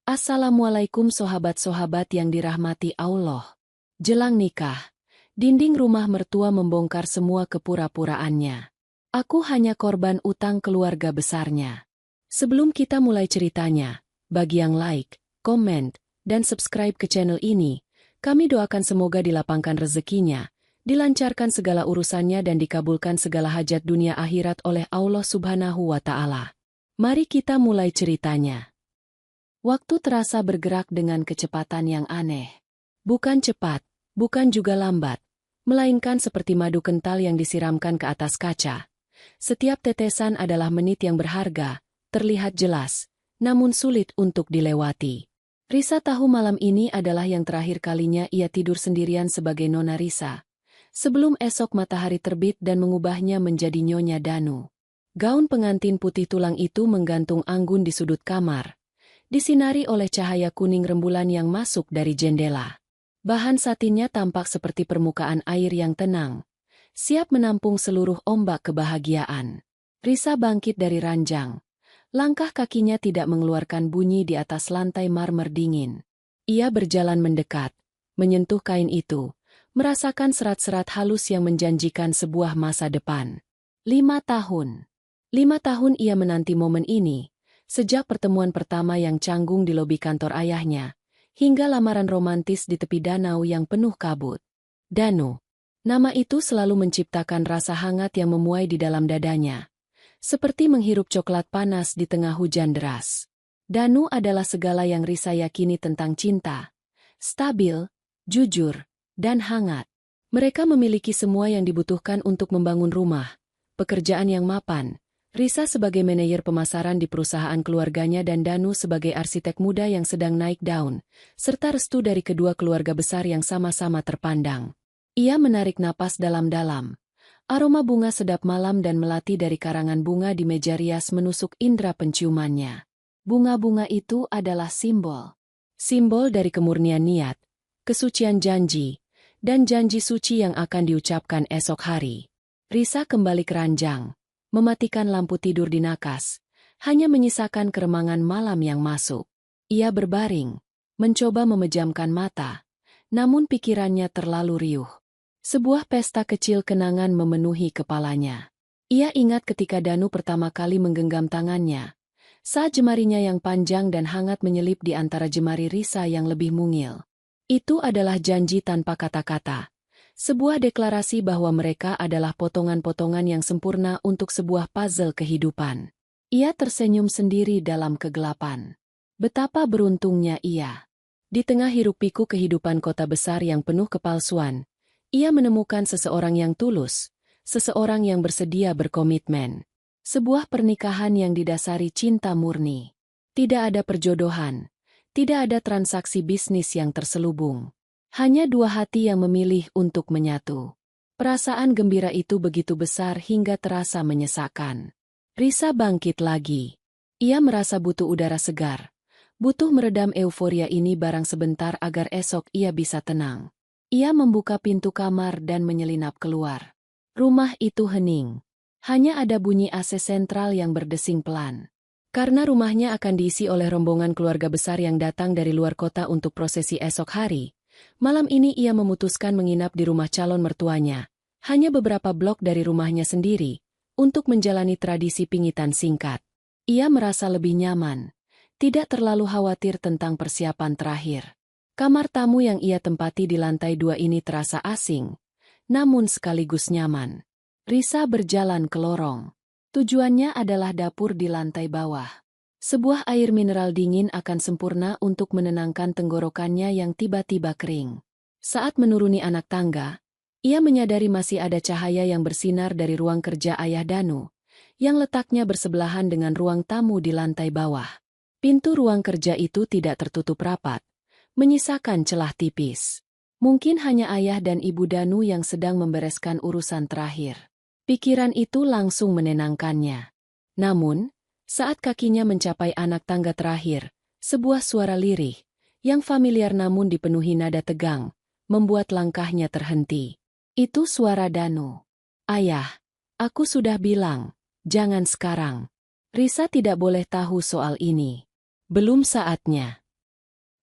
Assalamualaikum sahabat-sahabat yang dirahmati Allah. Jelang nikah, dinding rumah mertua membongkar semua kepura-puraannya. Aku hanya korban utang keluarga besarnya. Sebelum kita mulai ceritanya, bagi yang like, komen, dan subscribe ke channel ini, kami doakan semoga dilapangkan rezekinya, dilancarkan segala urusannya dan dikabulkan segala hajat dunia akhirat oleh Allah Subhanahu wa Ta'ala. Mari kita mulai ceritanya. Waktu terasa bergerak dengan kecepatan yang aneh. Bukan cepat, bukan juga lambat, melainkan seperti madu kental yang disiramkan ke atas kaca. Setiap tetesan adalah menit yang berharga, terlihat jelas, namun sulit untuk dilewati. Risa tahu malam ini adalah yang terakhir kalinya ia tidur sendirian sebagai Nona Risa. Sebelum esok matahari terbit dan mengubahnya menjadi Nyonya Danu. Gaun pengantin putih tulang itu menggantung anggun di sudut kamar, disinari oleh cahaya kuning rembulan yang masuk dari jendela. Bahan satinnya tampak seperti permukaan air yang tenang, siap menampung seluruh ombak kebahagiaan. Risa bangkit dari ranjang. Langkah kakinya tidak mengeluarkan bunyi di atas lantai marmer dingin. Ia berjalan mendekat, menyentuh kain itu, merasakan serat-serat halus yang menjanjikan sebuah masa depan. 5 tahun. 5 tahun ia menanti momen ini, sejak pertemuan pertama yang canggung di lobi kantor ayahnya, hingga lamaran romantis di tepi danau yang penuh kabut. Danu. Nama itu selalu menciptakan rasa hangat yang memuai di dalam dadanya, seperti menghirup coklat panas di tengah hujan deras. Danu adalah segala yang Risa yakini tentang cinta. Stabil, jujur, dan hangat. Mereka memiliki semua yang dibutuhkan untuk membangun rumah, pekerjaan yang mapan, Risa sebagai manajer pemasaran di perusahaan keluarganya dan Danu sebagai arsitek muda yang sedang naik daun, serta restu dari kedua keluarga besar yang sama-sama terpandang. Ia menarik napas dalam-dalam. Aroma bunga sedap malam dan melati dari karangan bunga di meja rias menusuk indera penciumannya. Bunga-bunga itu adalah simbol. Simbol dari kemurnian niat, kesucian janji, dan janji suci yang akan diucapkan esok hari. Risa kembali ke ranjang, mematikan lampu tidur di nakas, hanya menyisakan keremangan malam yang masuk. Ia berbaring, mencoba memejamkan mata, namun pikirannya terlalu riuh. Sebuah pesta kecil kenangan memenuhi kepalanya. Ia ingat ketika Danu pertama kali menggenggam tangannya, saat jemarinya yang panjang dan hangat menyelip di antara jemari Risa yang lebih mungil. Itu adalah janji tanpa kata-kata. Sebuah deklarasi bahwa mereka adalah potongan-potongan yang sempurna untuk sebuah puzzle kehidupan. Ia tersenyum sendiri dalam kegelapan. Betapa beruntungnya ia. Di tengah hiruk-pikuk kehidupan kota besar yang penuh kepalsuan, ia menemukan seseorang yang tulus, seseorang yang bersedia berkomitmen. Sebuah pernikahan yang didasari cinta murni. Tidak ada perjodohan, tidak ada transaksi bisnis yang terselubung. Hanya dua hati yang memilih untuk menyatu. Perasaan gembira itu begitu besar hingga terasa menyesakkan. Risa bangkit lagi. Ia merasa butuh udara segar. Butuh meredam euforia ini barang sebentar agar esok ia bisa tenang. Ia membuka pintu kamar dan menyelinap keluar. Rumah itu hening. Hanya ada bunyi AC sentral yang berdesing pelan. Karena rumahnya akan diisi oleh rombongan keluarga besar yang datang dari luar kota untuk prosesi esok hari, malam ini ia memutuskan menginap di rumah calon mertuanya, hanya beberapa blok dari rumahnya sendiri, untuk menjalani tradisi pingitan singkat. Ia merasa lebih nyaman, tidak terlalu khawatir tentang persiapan terakhir. Kamar tamu yang ia tempati di lantai 2 ini terasa asing, namun sekaligus nyaman. Risa berjalan ke lorong. Tujuannya adalah dapur di lantai bawah. Sebuah air mineral dingin akan sempurna untuk menenangkan tenggorokannya yang tiba-tiba kering. Saat menuruni anak tangga, ia menyadari masih ada cahaya yang bersinar dari ruang kerja ayah Danu, yang letaknya bersebelahan dengan ruang tamu di lantai bawah. Pintu ruang kerja itu tidak tertutup rapat, menyisakan celah tipis. Mungkin hanya ayah dan ibu Danu yang sedang membereskan urusan terakhir. Pikiran itu langsung menenangkannya. Namun, saat kakinya mencapai anak tangga terakhir, sebuah suara lirih, yang familiar namun dipenuhi nada tegang, membuat langkahnya terhenti. Itu suara Danu. Ayah, aku sudah bilang, jangan sekarang. Risa tidak boleh tahu soal ini. Belum saatnya.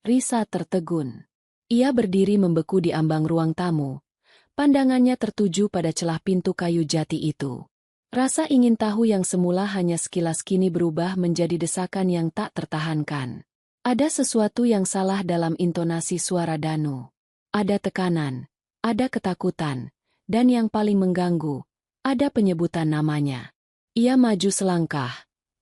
Risa tertegun. Ia berdiri membeku di ambang ruang tamu. Pandangannya tertuju pada celah pintu kayu jati itu. Rasa ingin tahu yang semula hanya sekilas kini berubah menjadi desakan yang tak tertahankan. Ada sesuatu yang salah dalam intonasi suara Danu. Ada tekanan, ada ketakutan, dan yang paling mengganggu, ada penyebutan namanya. Ia maju selangkah,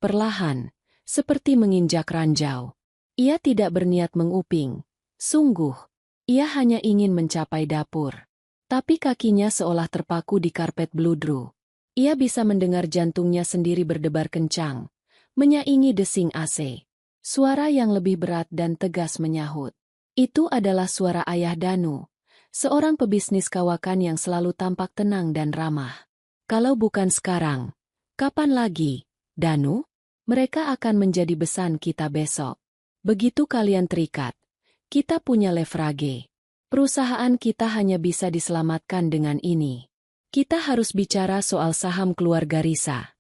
perlahan, seperti menginjak ranjau. Ia tidak berniat menguping. Sungguh, ia hanya ingin mencapai dapur. Tapi kakinya seolah terpaku di karpet bludru. Ia bisa mendengar jantungnya sendiri berdebar kencang, menyaingi desing AC. Suara yang lebih berat dan tegas menyahut. Itu adalah suara ayah Danu, seorang pebisnis kawakan yang selalu tampak tenang dan ramah. Kalau bukan sekarang, kapan lagi, Danu? Mereka akan menjadi besan kita besok. Begitu kalian terikat, kita punya leverage. Perusahaan kita hanya bisa diselamatkan dengan ini. Kita harus bicara soal saham keluarga Risa.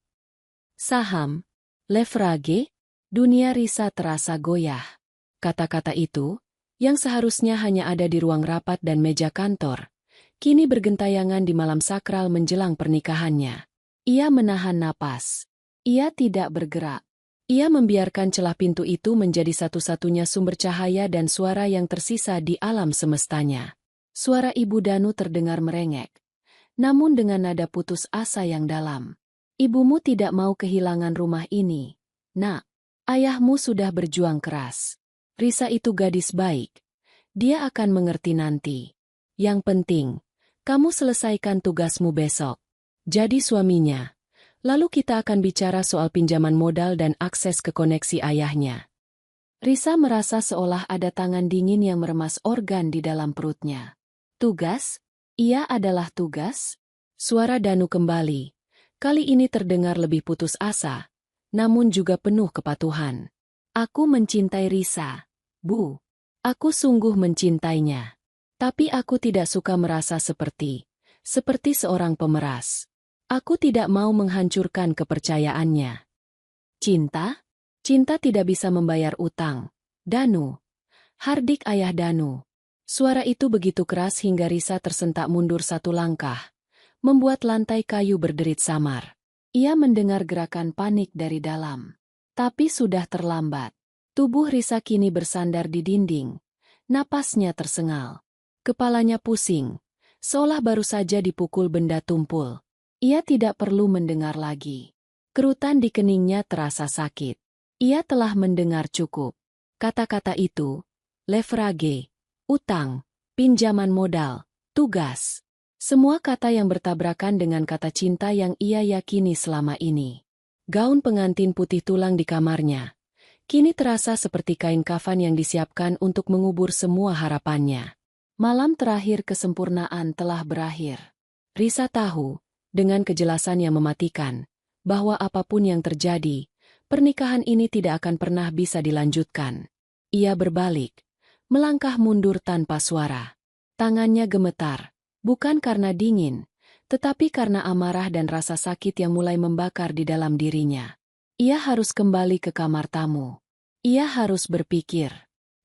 Saham? Leverage? Dunia Risa terasa goyah. Kata-kata itu, yang seharusnya hanya ada di ruang rapat dan meja kantor, kini bergentayangan di malam sakral menjelang pernikahannya. Ia menahan napas. Ia tidak bergerak. Ia membiarkan celah pintu itu menjadi satu-satunya sumber cahaya dan suara yang tersisa di alam semestanya. Suara Ibu Danu terdengar merengek, namun dengan nada putus asa yang dalam. Ibumu tidak mau kehilangan rumah ini, Nak. Ayahmu sudah berjuang keras. Risa itu gadis baik. Dia akan mengerti nanti. Yang penting, kamu selesaikan tugasmu besok. Jadi suaminya. Lalu kita akan bicara soal pinjaman modal dan akses ke koneksi ayahnya. Risa merasa seolah ada tangan dingin yang meremas organ di dalam perutnya. Tugas? Ia adalah tugas? Suara Danu kembali. Kali ini terdengar lebih putus asa, namun juga penuh kepatuhan. Aku mencintai Risa, Bu. Aku sungguh mencintainya. Tapi aku tidak suka merasa seperti seorang pemeras. Aku tidak mau menghancurkan kepercayaannya. Cinta? Cinta tidak bisa membayar utang. Danu. Hardik ayah Danu. Suara itu begitu keras hingga Risa tersentak mundur satu langkah, membuat lantai kayu berderit samar. Ia mendengar gerakan panik dari dalam. Tapi sudah terlambat. Tubuh Risa kini bersandar di dinding. Napasnya tersengal. Kepalanya pusing, seolah baru saja dipukul benda tumpul. Ia tidak perlu mendengar lagi. Kerutan di keningnya terasa sakit. Ia telah mendengar cukup. Kata-kata itu, leverage, utang, pinjaman modal, tugas. Semua kata yang bertabrakan dengan kata cinta yang ia yakini selama ini. Gaun pengantin putih tulang di kamarnya kini terasa seperti kain kafan yang disiapkan untuk mengubur semua harapannya. Malam terakhir kesempurnaan telah berakhir. Risa tahu, dengan kejelasan yang mematikan, bahwa apapun yang terjadi, pernikahan ini tidak akan pernah bisa dilanjutkan. Ia berbalik, melangkah mundur tanpa suara. Tangannya gemetar, bukan karena dingin, tetapi karena amarah dan rasa sakit yang mulai membakar di dalam dirinya. Ia harus kembali ke kamar tamu. Ia harus berpikir.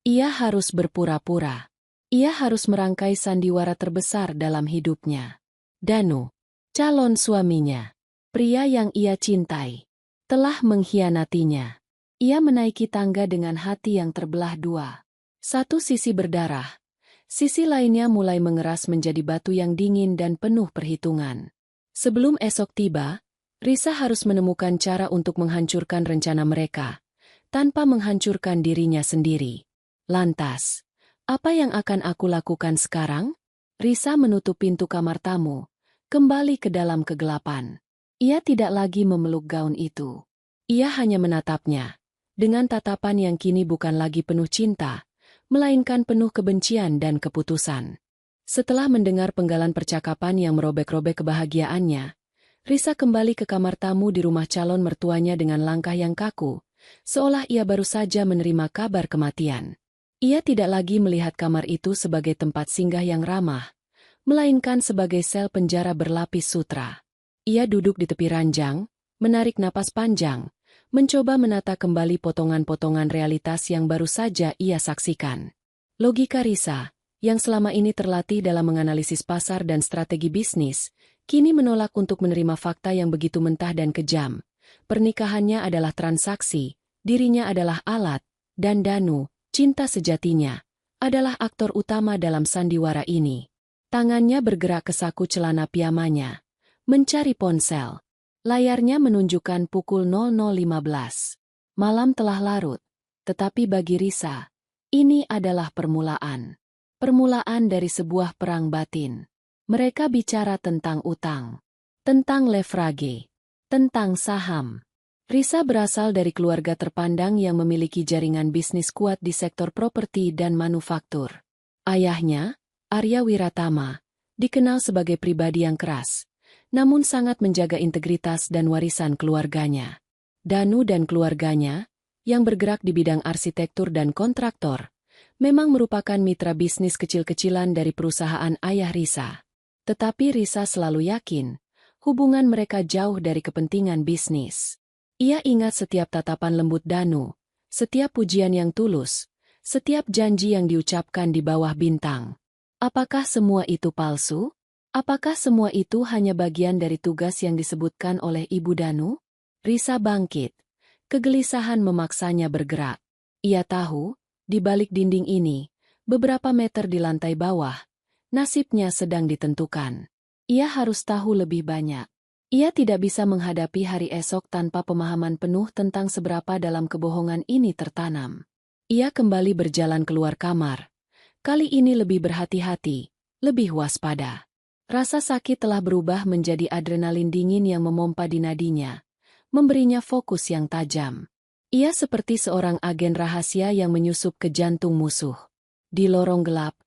Ia harus berpura-pura. Ia harus merangkai sandiwara terbesar dalam hidupnya. Danu, calon suaminya, pria yang ia cintai, telah mengkhianatinya. Ia menaiki tangga dengan hati yang terbelah dua. Satu sisi berdarah, sisi lainnya mulai mengeras menjadi batu yang dingin dan penuh perhitungan. Sebelum esok tiba, Risa harus menemukan cara untuk menghancurkan rencana mereka, tanpa menghancurkan dirinya sendiri. Lantas, apa yang akan aku lakukan sekarang? Risa menutup pintu kamar tamu, kembali ke dalam kegelapan. Ia tidak lagi memeluk gaun itu. Ia hanya menatapnya, dengan tatapan yang kini bukan lagi penuh cinta, melainkan penuh kebencian dan keputusan. Setelah mendengar penggalan percakapan yang merobek-robek kebahagiaannya, Risa kembali ke kamar tamu di rumah calon mertuanya dengan langkah yang kaku, seolah ia baru saja menerima kabar kematian. Ia tidak lagi melihat kamar itu sebagai tempat singgah yang ramah, melainkan sebagai sel penjara berlapis sutra. Ia duduk di tepi ranjang, menarik napas panjang, mencoba menata kembali potongan-potongan realitas yang baru saja ia saksikan. Logika Risa, yang selama ini terlatih dalam menganalisis pasar dan strategi bisnis, kini menolak untuk menerima fakta yang begitu mentah dan kejam. Pernikahannya adalah transaksi, dirinya adalah alat, dan Danu, cinta sejatinya, adalah aktor utama dalam sandiwara ini. Tangannya bergerak ke saku celana piyamanya, mencari ponsel. Layarnya menunjukkan pukul 00.15. Malam telah larut, tetapi bagi Risa, ini adalah permulaan. Permulaan dari sebuah perang batin. Mereka bicara tentang utang, tentang leverage, tentang saham. Risa berasal dari keluarga terpandang yang memiliki jaringan bisnis kuat di sektor properti dan manufaktur. Ayahnya, Arya Wiratama, dikenal sebagai pribadi yang keras, namun sangat menjaga integritas dan warisan keluarganya. Danu dan keluarganya, yang bergerak di bidang arsitektur dan kontraktor, memang merupakan mitra bisnis kecil-kecilan dari perusahaan ayah Risa. Tetapi Risa selalu yakin, hubungan mereka jauh dari kepentingan bisnis. Ia ingat setiap tatapan lembut Danu, setiap pujian yang tulus, setiap janji yang diucapkan di bawah bintang. Apakah semua itu palsu? Apakah semua itu hanya bagian dari tugas yang disebutkan oleh Ibu Danu? Risa bangkit. Kegelisahan memaksanya bergerak. Ia tahu, di balik dinding ini, beberapa meter di lantai bawah, nasibnya sedang ditentukan. Ia harus tahu lebih banyak. Ia tidak bisa menghadapi hari esok tanpa pemahaman penuh tentang seberapa dalam kebohongan ini tertanam. Ia kembali berjalan keluar kamar. Kali ini lebih berhati-hati, lebih waspada. Rasa sakit telah berubah menjadi adrenalin dingin yang memompa di nadinya, memberinya fokus yang tajam. Ia seperti seorang agen rahasia yang menyusup ke jantung musuh. Di lorong gelap,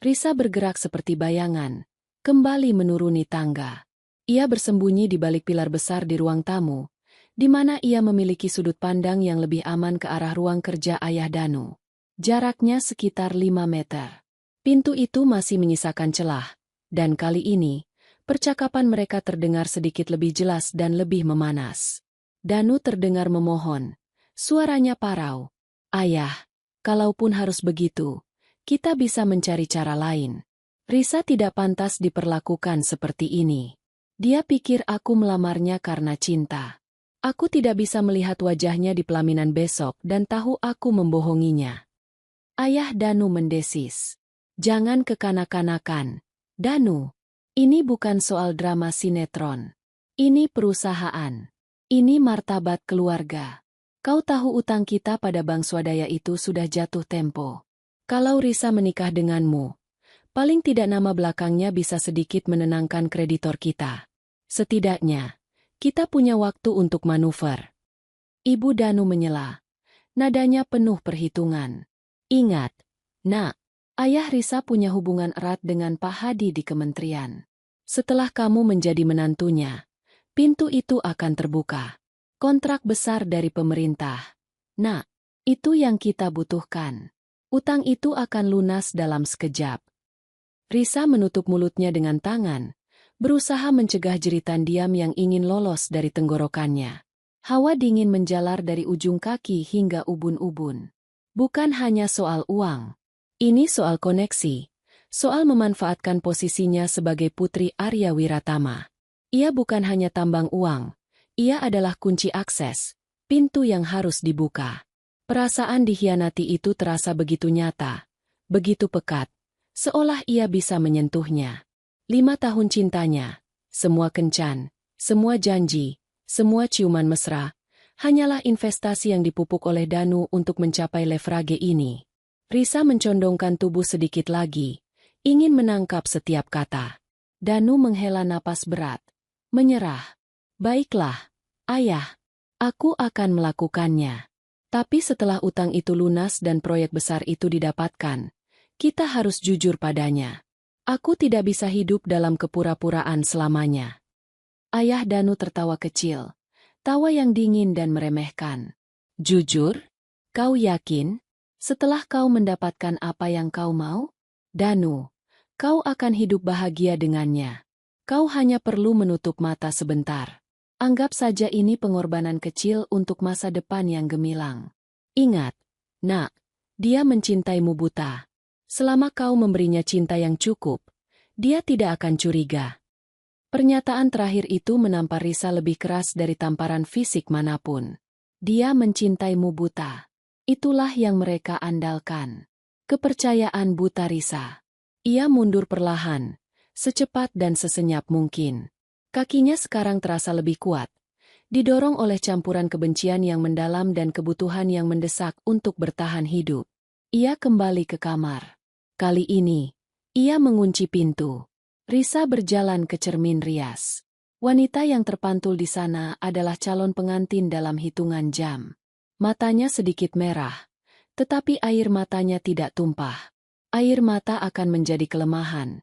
Risa bergerak seperti bayangan, kembali menuruni tangga. Ia bersembunyi di balik pilar besar di ruang tamu, di mana ia memiliki sudut pandang yang lebih aman ke arah ruang kerja ayah Danu. Jaraknya sekitar 5 meter. Pintu itu masih menyisakan celah, dan kali ini, percakapan mereka terdengar sedikit lebih jelas dan lebih memanas. Danu terdengar memohon. Suaranya parau. Ayah, kalaupun harus begitu, kita bisa mencari cara lain. Risa tidak pantas diperlakukan seperti ini. Dia pikir aku melamarnya karena cinta. Aku tidak bisa melihat wajahnya di pelaminan besok dan tahu aku membohonginya. Ayah Danu mendesis. Jangan kekanak-kanakan. Danu, ini bukan soal drama sinetron. Ini perusahaan. Ini martabat keluarga. Kau tahu utang kita pada bank swadaya itu sudah jatuh tempo. Kalau Risa menikah denganmu, paling tidak nama belakangnya bisa sedikit menenangkan kreditor kita. Setidaknya, kita punya waktu untuk manuver. Ibu Danu menyela. Nadanya penuh perhitungan. Ingat, Nak, ayah Risa punya hubungan erat dengan Pak Hadi di kementerian. Setelah kamu menjadi menantunya, pintu itu akan terbuka. Kontrak besar dari pemerintah. Nak, itu yang kita butuhkan. Utang itu akan lunas dalam sekejap. Risa menutup mulutnya dengan tangan, berusaha mencegah jeritan diam yang ingin lolos dari tenggorokannya. Hawa dingin menjalar dari ujung kaki hingga ubun-ubun. Bukan hanya soal uang. Ini soal koneksi. Soal memanfaatkan posisinya sebagai putri Arya Wiratama. Ia bukan hanya tambang uang. Ia adalah kunci akses, pintu yang harus dibuka. Perasaan dikhianati itu terasa begitu nyata, begitu pekat, seolah ia bisa menyentuhnya. 5 tahun cintanya, semua kencan, semua janji, semua ciuman mesra, hanyalah investasi yang dipupuk oleh Danu untuk mencapai leverage ini. Risa mencondongkan tubuh sedikit lagi, ingin menangkap setiap kata. Danu menghela napas berat, menyerah. Baiklah, ayah, aku akan melakukannya. Tapi setelah utang itu lunas dan proyek besar itu didapatkan, kita harus jujur padanya. Aku tidak bisa hidup dalam kepura-puraan selamanya. Ayah Danu tertawa kecil, tawa yang dingin dan meremehkan. Jujur? Kau yakin? Setelah kau mendapatkan apa yang kau mau? Danu, kau akan hidup bahagia dengannya. Kau hanya perlu menutup mata sebentar. Anggap saja ini pengorbanan kecil untuk masa depan yang gemilang. Ingat, Nak, dia mencintaimu buta. Selama kau memberinya cinta yang cukup, dia tidak akan curiga. Pernyataan terakhir itu menampar Risa lebih keras dari tamparan fisik manapun. Dia mencintaimu buta. Itulah yang mereka andalkan. Kepercayaan buta Risa. Ia mundur perlahan, secepat dan sesenyap mungkin. Kakinya sekarang terasa lebih kuat, didorong oleh campuran kebencian yang mendalam dan kebutuhan yang mendesak untuk bertahan hidup. Ia kembali ke kamar. Kali ini, ia mengunci pintu. Risa berjalan ke cermin rias. Wanita yang terpantul di sana adalah calon pengantin dalam hitungan jam. Matanya sedikit merah, tetapi air matanya tidak tumpah. Air mata akan menjadi kelemahan,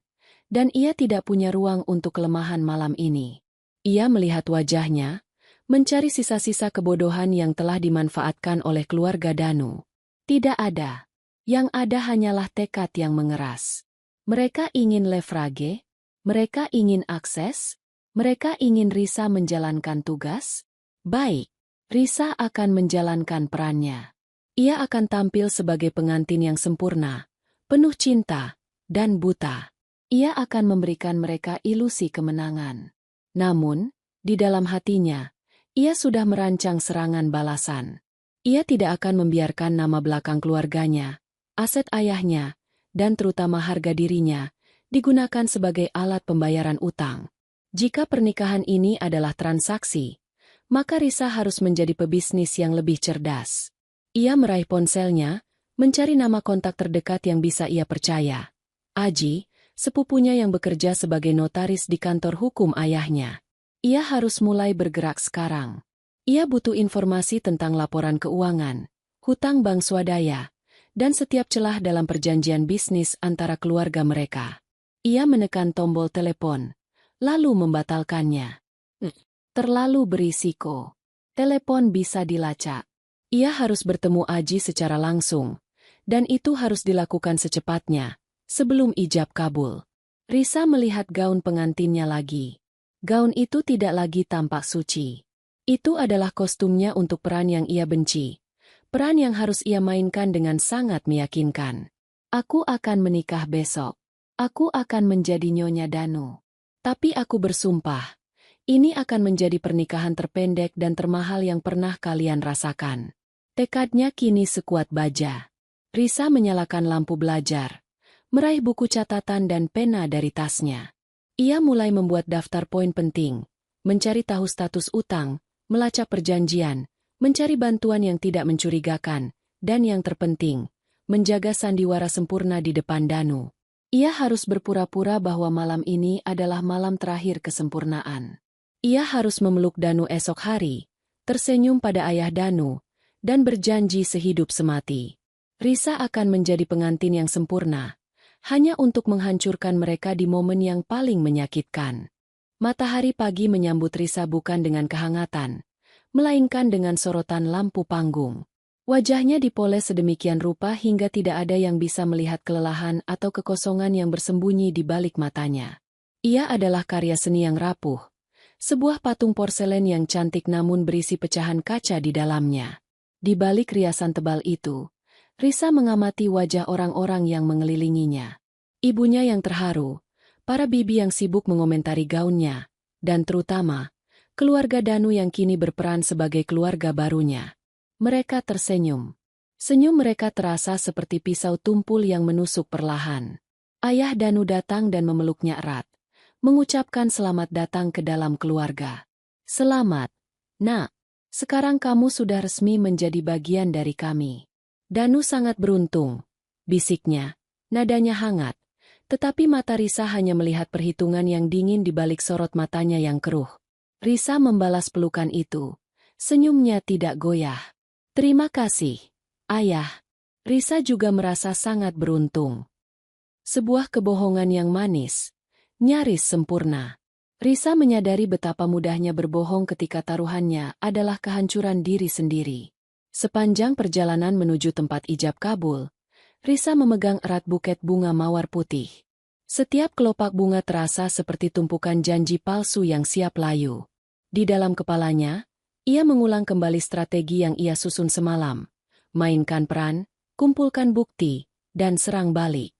dan ia tidak punya ruang untuk kelemahan malam ini. Ia melihat wajahnya, mencari sisa-sisa kebodohan yang telah dimanfaatkan oleh keluarga Danu. Tidak ada. Yang ada hanyalah tekad yang mengeras. Mereka ingin leverage, mereka ingin akses, mereka ingin Risa menjalankan tugas. Baik, Risa akan menjalankan perannya. Ia akan tampil sebagai pengantin yang sempurna, penuh cinta, dan buta. Ia akan memberikan mereka ilusi kemenangan. Namun, di dalam hatinya, ia sudah merancang serangan balasan. Ia tidak akan membiarkan nama belakang keluarganya, aset ayahnya, dan terutama harga dirinya, digunakan sebagai alat pembayaran utang. Jika pernikahan ini adalah transaksi, maka Risa harus menjadi pebisnis yang lebih cerdas. Ia meraih ponselnya, mencari nama kontak terdekat yang bisa ia percaya. Aji, sepupunya yang bekerja sebagai notaris di kantor hukum ayahnya. Ia harus mulai bergerak sekarang. Ia butuh informasi tentang laporan keuangan, hutang bank swadaya, dan setiap celah dalam perjanjian bisnis antara keluarga mereka. Ia menekan tombol telepon, lalu membatalkannya. Terlalu berisiko. Telepon bisa dilacak. Ia harus bertemu Aji secara langsung, dan itu harus dilakukan secepatnya, sebelum ijab kabul. Risa melihat gaun pengantinnya lagi. Gaun itu tidak lagi tampak suci. Itu adalah kostumnya untuk peran yang ia benci. Peran yang harus ia mainkan dengan sangat meyakinkan. Aku akan menikah besok. Aku akan menjadi Nyonya Danu. Tapi aku bersumpah, ini akan menjadi pernikahan terpendek dan termahal yang pernah kalian rasakan. Tekadnya kini sekuat baja. Risa menyalakan lampu belajar, meraih buku catatan dan pena dari tasnya. Ia mulai membuat daftar poin penting, mencari tahu status utang, melacak perjanjian, mencari bantuan yang tidak mencurigakan, dan yang terpenting, menjaga sandiwara sempurna di depan Danu. Ia harus berpura-pura bahwa malam ini adalah malam terakhir kesempurnaan. Ia harus memeluk Danu esok hari, tersenyum pada ayah Danu, dan berjanji sehidup semati. Risa akan menjadi pengantin yang sempurna, hanya untuk menghancurkan mereka di momen yang paling menyakitkan. Matahari pagi menyambut Risa bukan dengan kehangatan, melainkan dengan sorotan lampu panggung. Wajahnya dipoles sedemikian rupa hingga tidak ada yang bisa melihat kelelahan atau kekosongan yang bersembunyi di balik matanya. Ia adalah karya seni yang rapuh, sebuah patung porselen yang cantik namun berisi pecahan kaca di dalamnya. Di balik riasan tebal itu, Risa mengamati wajah orang-orang yang mengelilinginya. Ibunya yang terharu, para bibi yang sibuk mengomentari gaunnya, dan terutama, keluarga Danu yang kini berperan sebagai keluarga barunya. Mereka tersenyum. Senyum mereka terasa seperti pisau tumpul yang menusuk perlahan. Ayah Danu datang dan memeluknya erat, mengucapkan selamat datang ke dalam keluarga. Selamat, Nak. Sekarang kamu sudah resmi menjadi bagian dari kami. Danu sangat beruntung, bisiknya, nadanya hangat, tetapi mata Risa hanya melihat perhitungan yang dingin di balik sorot matanya yang keruh. Risa membalas pelukan itu. Senyumnya tidak goyah. Terima kasih, Ayah. Risa juga merasa sangat beruntung. Sebuah kebohongan yang manis, nyaris sempurna. Risa menyadari betapa mudahnya berbohong ketika taruhannya adalah kehancuran diri sendiri. Sepanjang perjalanan menuju tempat ijab kabul, Risa memegang erat buket bunga mawar putih. Setiap kelopak bunga terasa seperti tumpukan janji palsu yang siap layu. Di dalam kepalanya, ia mengulang kembali strategi yang ia susun semalam. Mainkan peran, kumpulkan bukti, dan serang balik.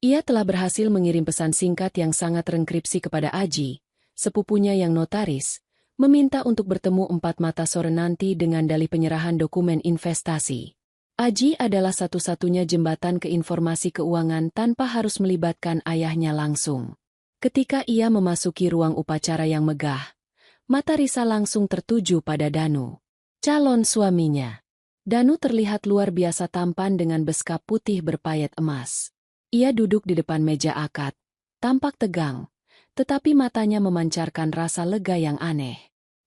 Ia telah berhasil mengirim pesan singkat yang sangat terenkripsi kepada Aji, sepupunya yang notaris, meminta untuk bertemu 4 mata sore nanti dengan dalih penyerahan dokumen investasi. Aji adalah satu-satunya jembatan ke informasi keuangan tanpa harus melibatkan ayahnya langsung. Ketika ia memasuki ruang upacara yang megah, mata Risa langsung tertuju pada Danu, calon suaminya. Danu terlihat luar biasa tampan dengan beskap putih berpayet emas. Ia duduk di depan meja akad, tampak tegang, tetapi matanya memancarkan rasa lega yang aneh.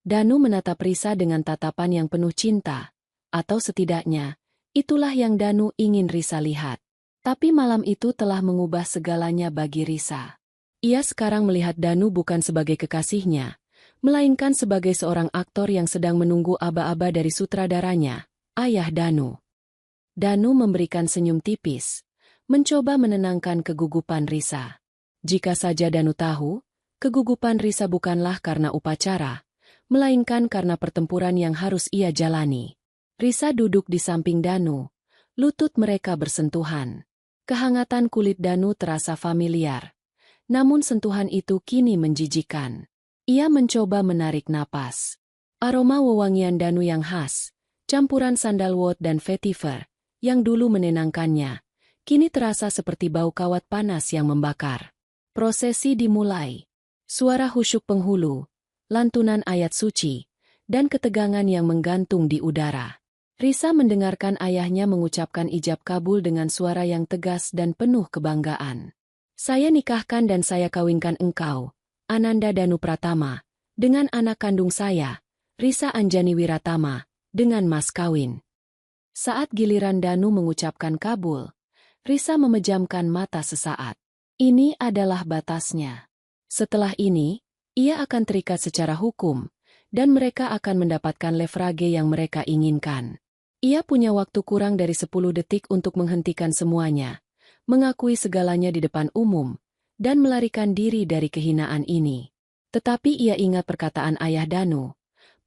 Danu menatap Risa dengan tatapan yang penuh cinta, atau setidaknya, itulah yang Danu ingin Risa lihat. Tapi malam itu telah mengubah segalanya bagi Risa. Ia sekarang melihat Danu bukan sebagai kekasihnya, melainkan sebagai seorang aktor yang sedang menunggu aba-aba dari sutradaranya, ayah Danu. Danu memberikan senyum tipis, mencoba menenangkan kegugupan Risa. Jika saja Danu tahu, kegugupan Risa bukanlah karena upacara, melainkan karena pertempuran yang harus ia jalani. Risa duduk di samping Danu, lutut mereka bersentuhan. Kehangatan kulit Danu terasa familiar, namun sentuhan itu kini menjijikan. Ia mencoba menarik napas. Aroma wewangian Danu yang khas, campuran sandalwood dan vetiver, yang dulu menenangkannya, kini terasa seperti bau kawat panas yang membakar. Prosesi dimulai. Suara khusyuk penghulu, lantunan ayat suci, dan ketegangan yang menggantung di udara. Risa mendengarkan ayahnya mengucapkan ijab kabul dengan suara yang tegas dan penuh kebanggaan. Saya nikahkan dan saya kawinkan engkau, Ananda Danu Pratama, dengan anak kandung saya, Risa Anjani Wiratama, dengan mas kawin. Saat giliran Danu mengucapkan kabul, Risa memejamkan mata sesaat. Ini adalah batasnya. Setelah ini, ia akan terikat secara hukum, dan mereka akan mendapatkan leverage yang mereka inginkan. Ia punya waktu kurang dari 10 detik untuk menghentikan semuanya, mengakui segalanya di depan umum, dan melarikan diri dari kehinaan ini. Tetapi ia ingat perkataan ayah Danu,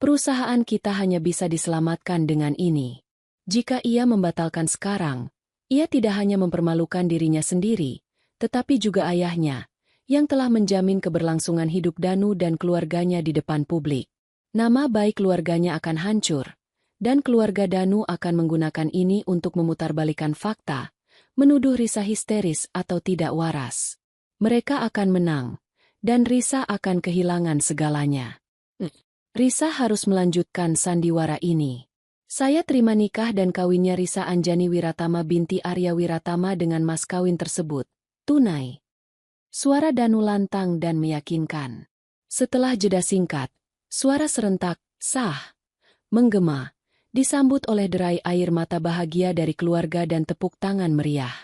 perusahaan kita hanya bisa diselamatkan dengan ini. Jika ia membatalkan sekarang, ia tidak hanya mempermalukan dirinya sendiri, tetapi juga ayahnya, yang telah menjamin keberlangsungan hidup Danu dan keluarganya di depan publik. Nama baik keluarganya akan hancur, dan keluarga Danu akan menggunakan ini untuk memutarbalikkan fakta, menuduh Risa histeris atau tidak waras. Mereka akan menang, dan Risa akan kehilangan segalanya. Risa harus melanjutkan sandiwara ini. Saya terima nikah dan kawinnya Risa Anjani Wiratama binti Arya Wiratama dengan mas kawin tersebut, tunai. Suara Danu lantang dan meyakinkan. Setelah jeda singkat, suara serentak, sah, menggema, disambut oleh derai air mata bahagia dari keluarga dan tepuk tangan meriah.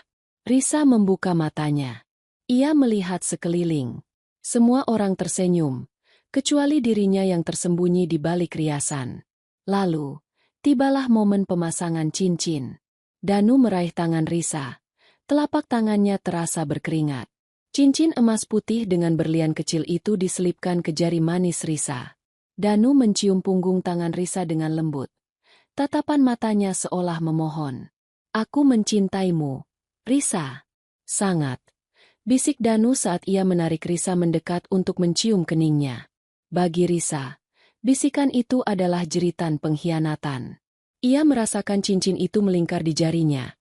Risa membuka matanya. Ia melihat sekeliling. Semua orang tersenyum, kecuali dirinya yang tersembunyi di balik riasan. Lalu, tibalah momen pemasangan cincin. Danu meraih tangan Risa. Telapak tangannya terasa berkeringat. Cincin emas putih dengan berlian kecil itu diselipkan ke jari manis Risa. Danu mencium punggung tangan Risa dengan lembut. Tatapan matanya seolah memohon. Aku mencintaimu, Risa. Sangat. Bisik Danu saat ia menarik Risa mendekat untuk mencium keningnya. Bagi Risa, bisikan itu adalah jeritan pengkhianatan. Ia merasakan cincin itu melingkar di jarinya.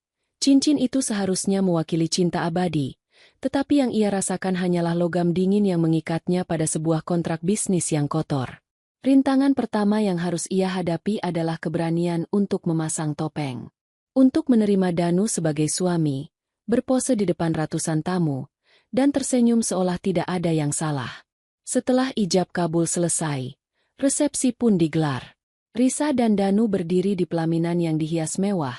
Cincin itu seharusnya mewakili cinta abadi, tetapi yang ia rasakan hanyalah logam dingin yang mengikatnya pada sebuah kontrak bisnis yang kotor. Rintangan pertama yang harus ia hadapi adalah keberanian untuk memasang topeng. Untuk menerima Danu sebagai suami, berpose di depan ratusan tamu, dan tersenyum seolah tidak ada yang salah. Setelah ijab kabul selesai, resepsi pun digelar. Risa dan Danu berdiri di pelaminan yang dihias mewah,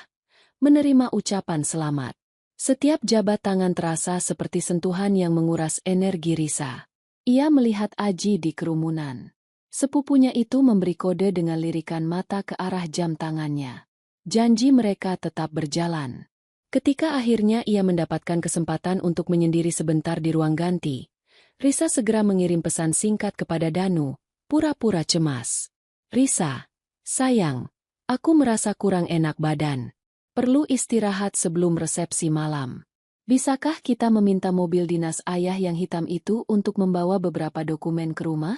menerima ucapan selamat. Setiap jabat tangan terasa seperti sentuhan yang menguras energi Risa. Ia melihat Aji di kerumunan. Sepupunya itu memberi kode dengan lirikan mata ke arah jam tangannya. Janji mereka tetap berjalan. Ketika akhirnya ia mendapatkan kesempatan untuk menyendiri sebentar di ruang ganti, Risa segera mengirim pesan singkat kepada Danu, pura-pura cemas. Risa, sayang, aku merasa kurang enak badan. Perlu istirahat sebelum resepsi malam. Bisakah kita meminta mobil dinas ayah yang hitam itu untuk membawa beberapa dokumen ke rumah?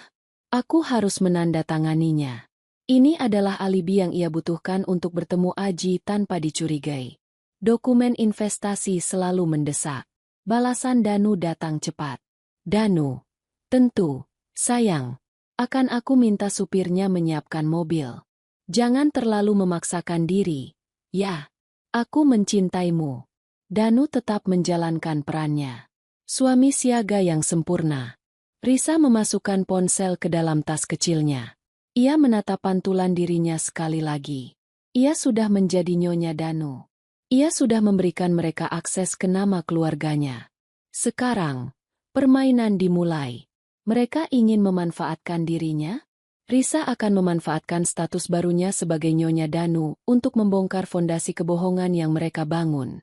Aku harus menandatanganinya. Ini adalah alibi yang ia butuhkan untuk bertemu Aji tanpa dicurigai. Dokumen investasi selalu mendesak. Balasan Danu datang cepat. Danu, tentu, sayang. Akan aku minta supirnya menyiapkan mobil. Jangan terlalu memaksakan diri. Ya, aku mencintaimu. Danu tetap menjalankan perannya. Suami siaga yang sempurna. Risa memasukkan ponsel ke dalam tas kecilnya. Ia menatap pantulan dirinya sekali lagi. Ia sudah menjadi nyonya Danu. Ia sudah memberikan mereka akses ke nama keluarganya. Sekarang, permainan dimulai. Mereka ingin memanfaatkan dirinya? Risa akan memanfaatkan status barunya sebagai nyonya Danu untuk membongkar fondasi kebohongan yang mereka bangun.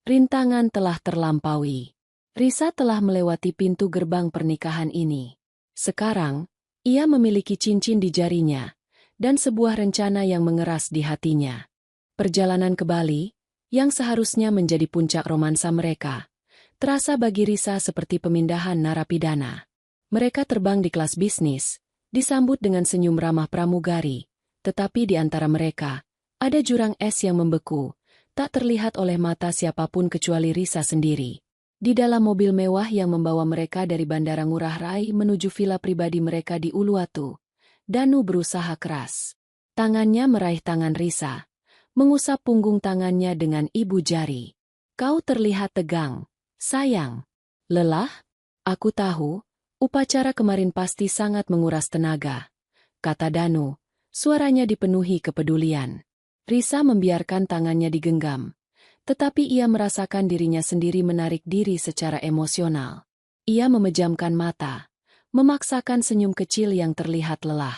Rintangan telah terlampaui. Risa telah melewati pintu gerbang pernikahan ini. Sekarang, ia memiliki cincin di jarinya, dan sebuah rencana yang mengeras di hatinya. Perjalanan ke Bali, yang seharusnya menjadi puncak romansa mereka, terasa bagi Risa seperti pemindahan narapidana. Mereka terbang di kelas bisnis, disambut dengan senyum ramah pramugari, tetapi di antara mereka, ada jurang es yang membeku, tak terlihat oleh mata siapapun kecuali Risa sendiri. Di dalam mobil mewah yang membawa mereka dari Bandara Ngurah Rai menuju villa pribadi mereka di Uluwatu, Danu berusaha keras. Tangannya meraih tangan Risa, mengusap punggung tangannya dengan ibu jari. Kau terlihat tegang, sayang. Lelah? Aku tahu, upacara kemarin pasti sangat menguras tenaga, kata Danu, suaranya dipenuhi kepedulian. Risa membiarkan tangannya digenggam, tetapi ia merasakan dirinya sendiri menarik diri secara emosional. Ia memejamkan mata, memaksakan senyum kecil yang terlihat lelah.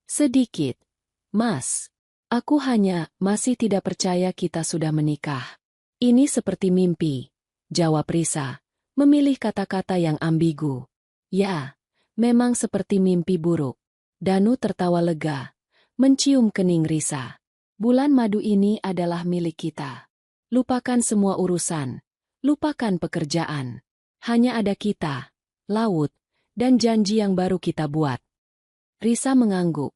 Sedikit, Mas. Aku hanya masih tidak percaya kita sudah menikah. Ini seperti mimpi, jawab Risa, memilih kata-kata yang ambigu. Ya, memang seperti mimpi buruk. Danu tertawa lega, mencium kening Risa. Bulan madu ini adalah milik kita. Lupakan semua urusan, lupakan pekerjaan. Hanya ada kita, laut, dan janji yang baru kita buat. Risa mengangguk.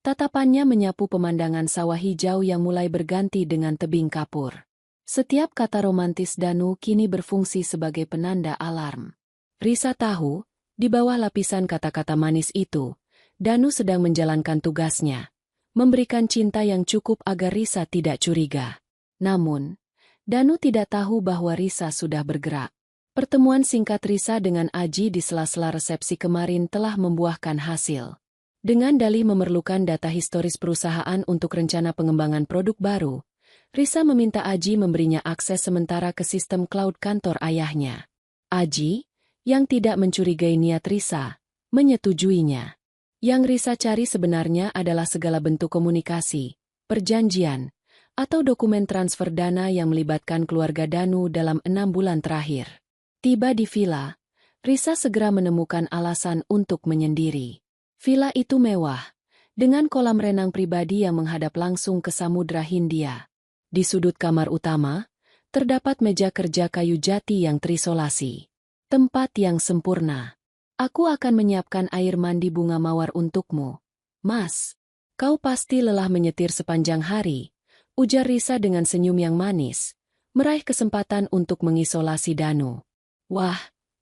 Tatapannya menyapu pemandangan sawah hijau yang mulai berganti dengan tebing kapur. Setiap kata romantis Danu kini berfungsi sebagai penanda alarm. Risa tahu, di bawah lapisan kata-kata manis itu, Danu sedang menjalankan tugasnya. Memberikan cinta yang cukup agar Risa tidak curiga. Namun, Danu tidak tahu bahwa Risa sudah bergerak. Pertemuan singkat Risa dengan Aji di sela-sela resepsi kemarin telah membuahkan hasil. Dengan dalih memerlukan data historis perusahaan untuk rencana pengembangan produk baru, Risa meminta Aji memberinya akses sementara ke sistem cloud kantor ayahnya. Aji, yang tidak mencurigai niat Risa, menyetujuinya. Yang Risa cari sebenarnya adalah segala bentuk komunikasi, perjanjian, atau dokumen transfer dana yang melibatkan keluarga Danu dalam 6 bulan terakhir. Tiba di villa, Risa segera menemukan alasan untuk menyendiri. Villa itu mewah, dengan kolam renang pribadi yang menghadap langsung ke Samudra Hindia. Di sudut kamar utama, terdapat meja kerja kayu jati yang terisolasi. Tempat yang sempurna. Aku akan menyiapkan air mandi bunga mawar untukmu. Mas, kau pasti lelah menyetir sepanjang hari, ujar Risa dengan senyum yang manis, meraih kesempatan untuk mengisolasi Danu. Wah,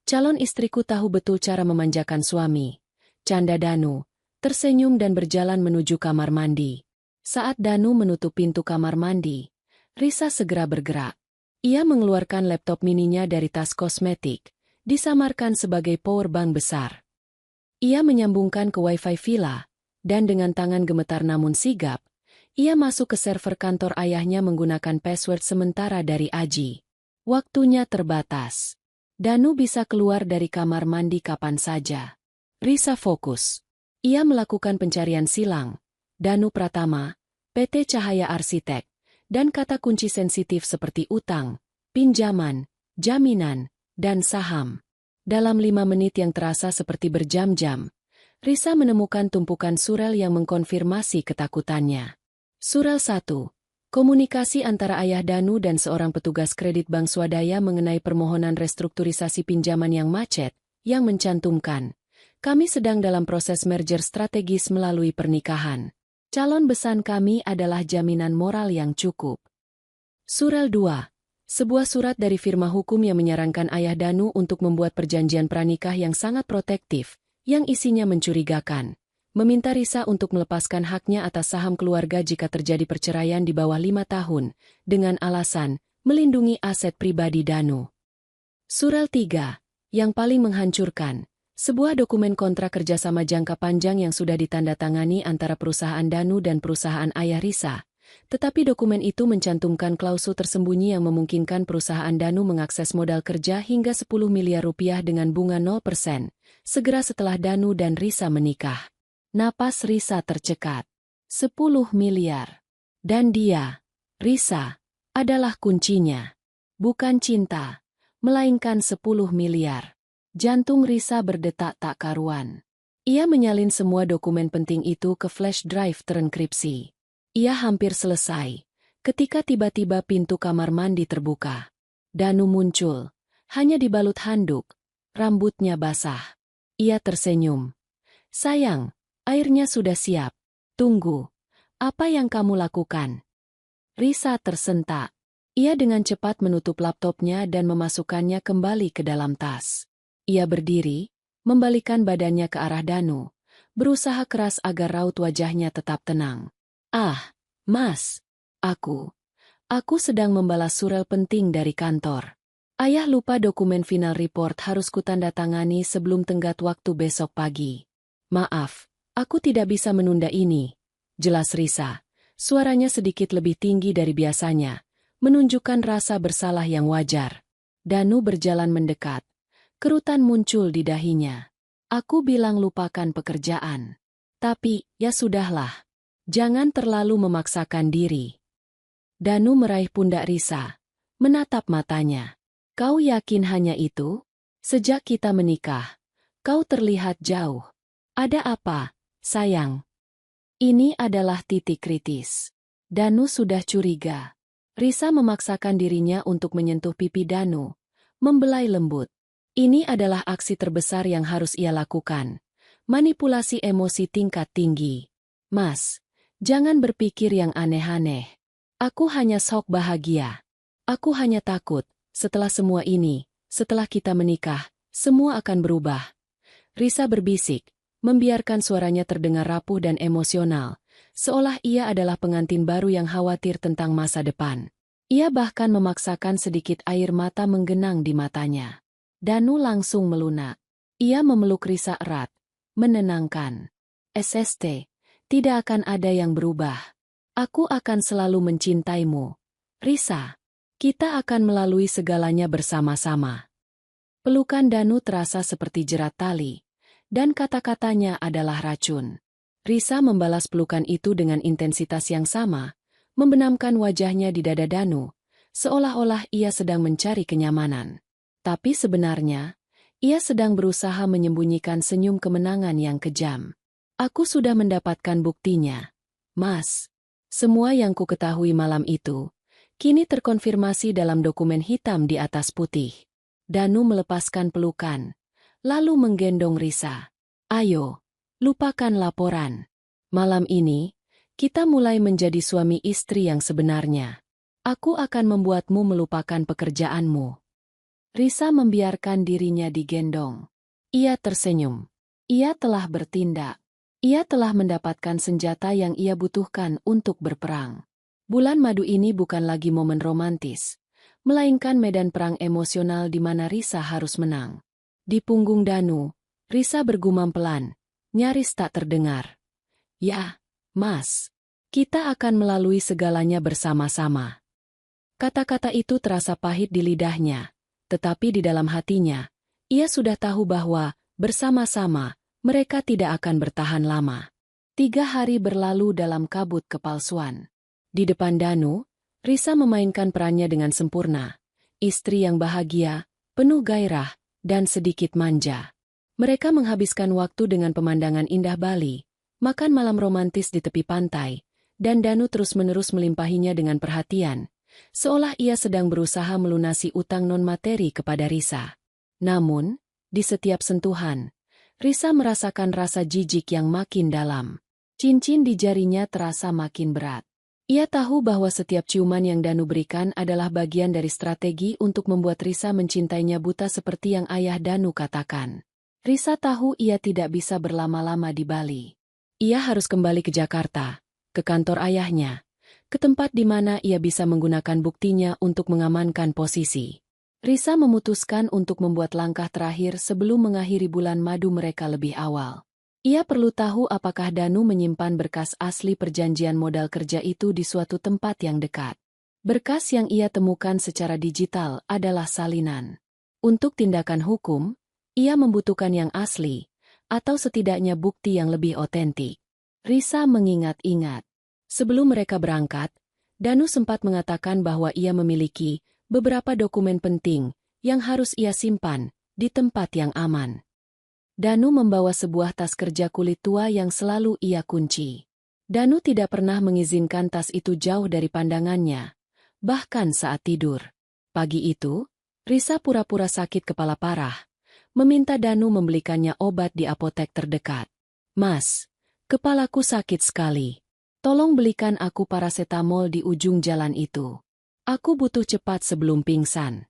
calon istriku tahu betul cara memanjakan suami. Canda Danu, tersenyum dan berjalan menuju kamar mandi. Saat Danu menutup pintu kamar mandi, Risa segera bergerak. Ia mengeluarkan laptop mininya dari tas kosmetik, disamarkan sebagai powerbank besar. Ia menyambungkan ke wifi villa, dan dengan tangan gemetar namun sigap, ia masuk ke server kantor ayahnya menggunakan password sementara dari Aji. Waktunya terbatas. Danu bisa keluar dari kamar mandi kapan saja. Risa fokus. Ia melakukan pencarian silang, Danu Pratama, PT Cahaya Arsitek, dan kata kunci sensitif seperti utang, pinjaman, jaminan, dan saham. Dalam 5 menit yang terasa seperti berjam-jam, Risa menemukan tumpukan surel yang mengkonfirmasi ketakutannya. Surel 1. Komunikasi antara ayah Danu dan seorang petugas kredit bank swadaya mengenai permohonan restrukturisasi pinjaman yang macet, yang mencantumkan, kami sedang dalam proses merger strategis melalui pernikahan. Calon besan kami adalah jaminan moral yang cukup. Surel 2. Sebuah surat dari firma hukum yang menyarankan ayah Danu untuk membuat perjanjian pranikah yang sangat protektif, yang isinya mencurigakan. Meminta Risa untuk melepaskan haknya atas saham keluarga jika terjadi perceraian di bawah 5 tahun, dengan alasan melindungi aset pribadi Danu. Surel 3. Yang paling menghancurkan, sebuah dokumen kontrak kerjasama jangka panjang yang sudah ditandatangani antara perusahaan Danu dan perusahaan ayah Risa. Tetapi dokumen itu mencantumkan klausul tersembunyi yang memungkinkan perusahaan Danu mengakses modal kerja hingga 10 miliar rupiah dengan bunga 0%, segera setelah Danu dan Risa menikah. Napas Risa tercekat. 10 miliar. Dan dia, Risa, adalah kuncinya. Bukan cinta, melainkan 10 miliar. Jantung Risa berdetak tak karuan. Ia menyalin semua dokumen penting itu ke flash drive terenkripsi. Ia hampir selesai, ketika tiba-tiba pintu kamar mandi terbuka. Danu muncul, hanya dibalut handuk, rambutnya basah. Ia tersenyum. Sayang, airnya sudah siap. Tunggu, apa yang kamu lakukan? Risa tersentak. Ia dengan cepat menutup laptopnya dan memasukkannya kembali ke dalam tas. Ia berdiri, membalikkan badannya ke arah Danu, berusaha keras agar raut wajahnya tetap tenang. Ah, Mas, aku sedang membalas surel penting dari kantor. Ayah lupa dokumen final report harus kutandatangani sebelum tenggat waktu besok pagi. Maaf, aku tidak bisa menunda ini. Jelas Risa, suaranya sedikit lebih tinggi dari biasanya, menunjukkan rasa bersalah yang wajar. Danu berjalan mendekat. Kerutan muncul di dahinya. Aku bilang lupakan pekerjaan. Tapi, ya sudahlah. Jangan terlalu memaksakan diri. Danu meraih pundak Risa, menatap matanya. Kau yakin hanya itu? Sejak kita menikah, kau terlihat jauh. Ada apa, sayang? Ini adalah titik kritis. Danu sudah curiga. Risa memaksakan dirinya untuk menyentuh pipi Danu, membelai lembut. Ini adalah aksi terbesar yang harus ia lakukan. Manipulasi emosi tingkat tinggi. Mas, jangan berpikir yang aneh-aneh. Aku hanya sok bahagia. Aku hanya takut, setelah semua ini, setelah kita menikah, semua akan berubah. Risa berbisik, membiarkan suaranya terdengar rapuh dan emosional, seolah ia adalah pengantin baru yang khawatir tentang masa depan. Ia bahkan memaksakan sedikit air mata menggenang di matanya. Danu langsung melunak. Ia memeluk Risa erat, menenangkan. SST, tidak akan ada yang berubah. Aku akan selalu mencintaimu. Risa, kita akan melalui segalanya bersama-sama. Pelukan Danu terasa seperti jerat tali, dan kata-katanya adalah racun. Risa membalas pelukan itu dengan intensitas yang sama, membenamkan wajahnya di dada Danu, seolah-olah ia sedang mencari kenyamanan. Tapi sebenarnya, ia sedang berusaha menyembunyikan senyum kemenangan yang kejam. Aku sudah mendapatkan buktinya. Mas, semua yang ku ketahui malam itu, kini terkonfirmasi dalam dokumen hitam di atas putih. Danu melepaskan pelukan, lalu menggendong Risa. Ayo, lupakan laporan. Malam ini, kita mulai menjadi suami istri yang sebenarnya. Aku akan membuatmu melupakan pekerjaanmu. Risa membiarkan dirinya digendong. Ia tersenyum. Ia telah bertindak. Ia telah mendapatkan senjata yang ia butuhkan untuk berperang. Bulan madu ini bukan lagi momen romantis, melainkan medan perang emosional di mana Risa harus menang. Di punggung Danu, Risa bergumam pelan, nyaris tak terdengar. Ya, Mas, kita akan melalui segalanya bersama-sama. Kata-kata itu terasa pahit di lidahnya. Tetapi di dalam hatinya, ia sudah tahu bahwa, bersama-sama, mereka tidak akan bertahan lama. 3 hari berlalu dalam kabut kepalsuan. Di depan Danu, Risa memainkan perannya dengan sempurna. Istri yang bahagia, penuh gairah, dan sedikit manja. Mereka menghabiskan waktu dengan pemandangan indah Bali, makan malam romantis di tepi pantai, Dan Danu terus-menerus melimpahinya dengan perhatian, seolah ia sedang berusaha melunasi utang non-materi kepada Risa. Namun, di setiap sentuhan, Risa merasakan rasa jijik yang makin dalam. Cincin di jarinya terasa makin berat. Ia tahu bahwa setiap ciuman yang Danu berikan adalah bagian dari strategi untuk membuat Risa mencintainya buta seperti yang ayah Danu katakan. Risa tahu ia tidak bisa berlama-lama di Bali. Ia harus kembali ke Jakarta, ke kantor ayahnya, ke tempat di mana ia bisa menggunakan buktinya untuk mengamankan posisi. Risa memutuskan untuk membuat langkah terakhir sebelum mengakhiri bulan madu mereka lebih awal. Ia perlu tahu apakah Danu menyimpan berkas asli perjanjian modal kerja itu di suatu tempat yang dekat. Berkas yang ia temukan secara digital adalah salinan. Untuk tindakan hukum, ia membutuhkan yang asli, atau setidaknya bukti yang lebih otentik. Risa mengingat-ingat. Sebelum mereka berangkat, Danu sempat mengatakan bahwa ia memiliki beberapa dokumen penting yang harus ia simpan di tempat yang aman. Danu membawa sebuah tas kerja kulit tua yang selalu ia kunci. Danu tidak pernah mengizinkan tas itu jauh dari pandangannya, bahkan saat tidur. Pagi itu, Risa pura-pura sakit kepala parah, meminta Danu membelikannya obat di apotek terdekat. "Mas, kepalaku sakit sekali. Tolong belikan aku parasetamol di ujung jalan itu. Aku butuh cepat sebelum pingsan."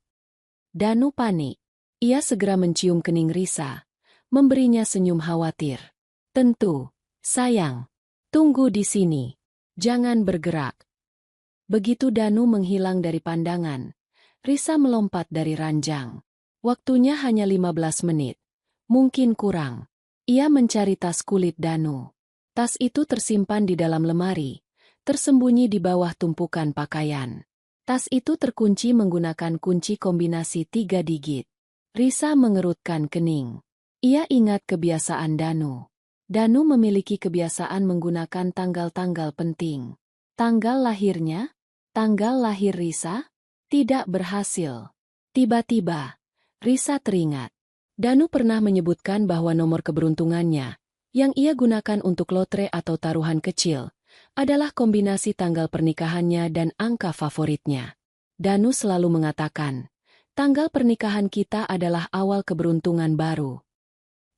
Danu panik. Ia segera mencium kening Risa, memberinya senyum khawatir. "Tentu, sayang. Tunggu di sini. Jangan bergerak." Begitu Danu menghilang dari pandangan, Risa melompat dari ranjang. Waktunya hanya 15 menit. Mungkin kurang. Ia mencari tas kulit Danu. Tas itu tersimpan di dalam lemari, tersembunyi di bawah tumpukan pakaian. Tas itu terkunci menggunakan kunci kombinasi 3 digit. Risa mengerutkan kening. Ia ingat kebiasaan Danu. Danu memiliki kebiasaan menggunakan tanggal-tanggal penting. Tanggal lahirnya? Tanggal lahir Risa? Tidak berhasil. Tiba-tiba, Risa teringat. Danu pernah menyebutkan bahwa nomor keberuntungannya, yang ia gunakan untuk lotre atau taruhan kecil, adalah kombinasi tanggal pernikahannya dan angka favoritnya. Danu selalu mengatakan, tanggal pernikahan kita adalah awal keberuntungan baru.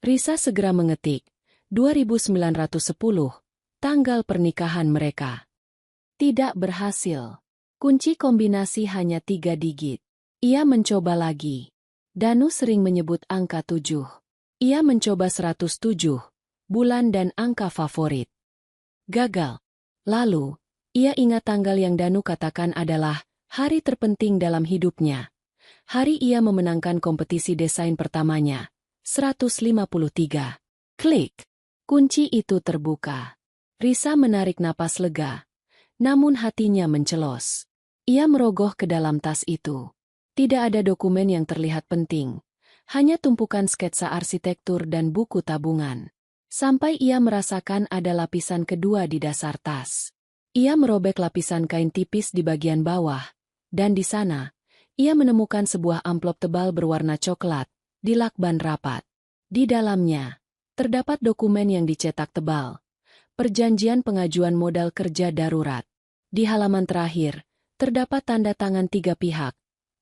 Risa segera mengetik, 2910, tanggal pernikahan mereka. Tidak berhasil. Kunci kombinasi hanya 3 digit. Ia mencoba lagi. Danu sering menyebut angka 7. Ia mencoba 107, bulan dan angka favorit. Gagal. Lalu, ia ingat tanggal yang Danu katakan adalah hari terpenting dalam hidupnya. Hari ia memenangkan kompetisi desain pertamanya, 153. Klik. Kunci itu terbuka. Risa menarik napas lega, namun hatinya mencelos. Ia merogoh ke dalam tas itu. Tidak ada dokumen yang terlihat penting, hanya tumpukan sketsa arsitektur dan buku tabungan. Sampai ia merasakan ada lapisan kedua di dasar tas. Ia merobek lapisan kain tipis di bagian bawah, dan di sana, ia menemukan sebuah amplop tebal berwarna coklat, dilakban rapat. Di dalamnya, terdapat dokumen yang dicetak tebal. Perjanjian pengajuan modal kerja darurat. Di halaman terakhir, terdapat tanda tangan 3 pihak.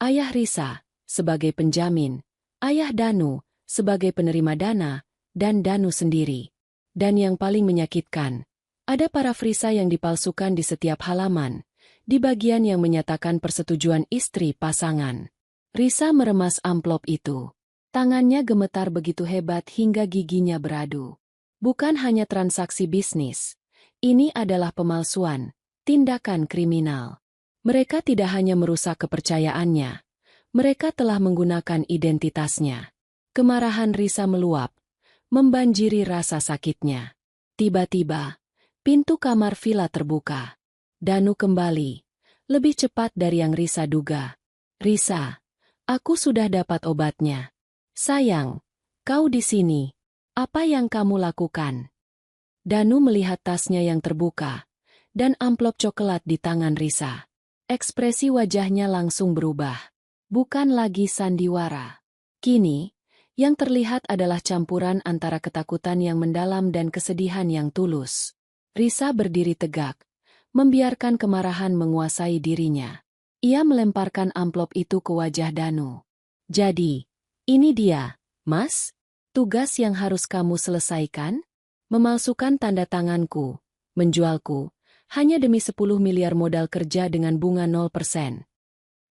Ayah Risa, sebagai penjamin, ayah Danu, sebagai penerima dana, dan Danu sendiri. Dan yang paling menyakitkan, ada parafrisa yang dipalsukan di setiap halaman, di bagian yang menyatakan persetujuan istri pasangan. Risa meremas amplop itu. Tangannya gemetar begitu hebat hingga giginya beradu. Bukan hanya transaksi bisnis. Ini adalah pemalsuan, tindakan kriminal. Mereka tidak hanya merusak kepercayaannya, mereka telah menggunakan identitasnya. Kemarahan Risa meluap, membanjiri rasa sakitnya. Tiba-tiba, pintu kamar villa terbuka. Danu kembali, lebih cepat dari yang Risa duga. "Risa, aku sudah dapat obatnya." "Sayang, kau di sini. Apa yang kamu lakukan?" Danu melihat tasnya yang terbuka, dan amplop coklat di tangan Risa. Ekspresi wajahnya langsung berubah. Bukan lagi sandiwara. Kini, yang terlihat adalah campuran antara ketakutan yang mendalam dan kesedihan yang tulus. Risa berdiri tegak, membiarkan kemarahan menguasai dirinya. Ia melemparkan amplop itu ke wajah Danu. Jadi, ini dia, Mas, tugas yang harus kamu selesaikan? Memalsukan tanda tanganku, menjualku, hanya demi 10 miliar modal kerja dengan bunga 0%.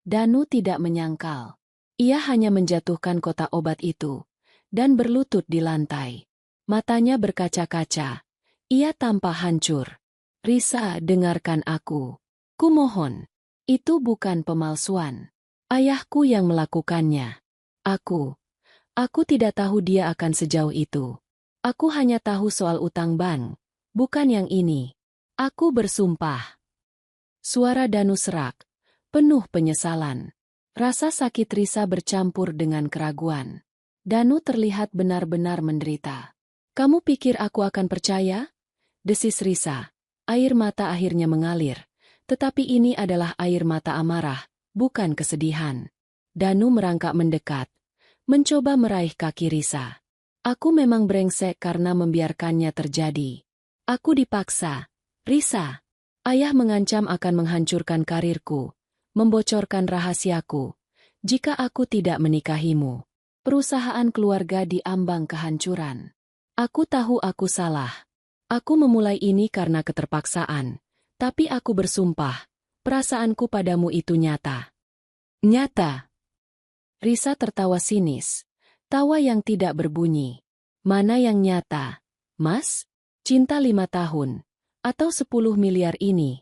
Danu tidak menyangkal. Ia hanya menjatuhkan kotak obat itu, dan berlutut di lantai. Matanya berkaca-kaca. Ia tampak hancur. Risa, dengarkan aku. Kumohon. Itu bukan pemalsuan. Ayahku yang melakukannya. Aku tidak tahu dia akan sejauh itu. Aku hanya tahu soal utang bank, bukan yang ini. Aku bersumpah. Suara Danu serak, penuh penyesalan. Rasa sakit Risa bercampur dengan keraguan. Danu terlihat benar-benar menderita. Kamu pikir aku akan percaya? Desis Risa. Air mata akhirnya mengalir. Tetapi ini adalah air mata amarah, bukan kesedihan. Danu merangkak mendekat, mencoba meraih kaki Risa. Aku memang brengsek karena membiarkannya terjadi. Aku dipaksa. Risa, ayah mengancam akan menghancurkan karirku, membocorkan rahasiaku. Jika aku tidak menikahimu, perusahaan keluarga diambang kehancuran. Aku tahu aku salah. Aku memulai ini karena keterpaksaan. Tapi aku bersumpah, perasaanku padamu itu nyata. Nyata. Risa tertawa sinis, tawa yang tidak berbunyi. Mana yang nyata, Mas? Cinta 5 tahun, atau 10 miliar ini?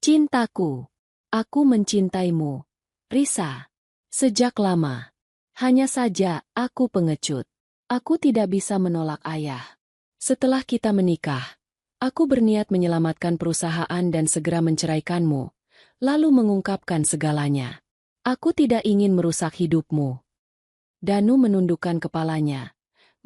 Cintaku. Aku mencintaimu, Risa. Sejak lama. Hanya saja, aku pengecut. Aku tidak bisa menolak ayah. Setelah kita menikah, aku berniat menyelamatkan perusahaan dan segera menceraikanmu, lalu mengungkapkan segalanya. Aku tidak ingin merusak hidupmu. Danu menundukkan kepalanya,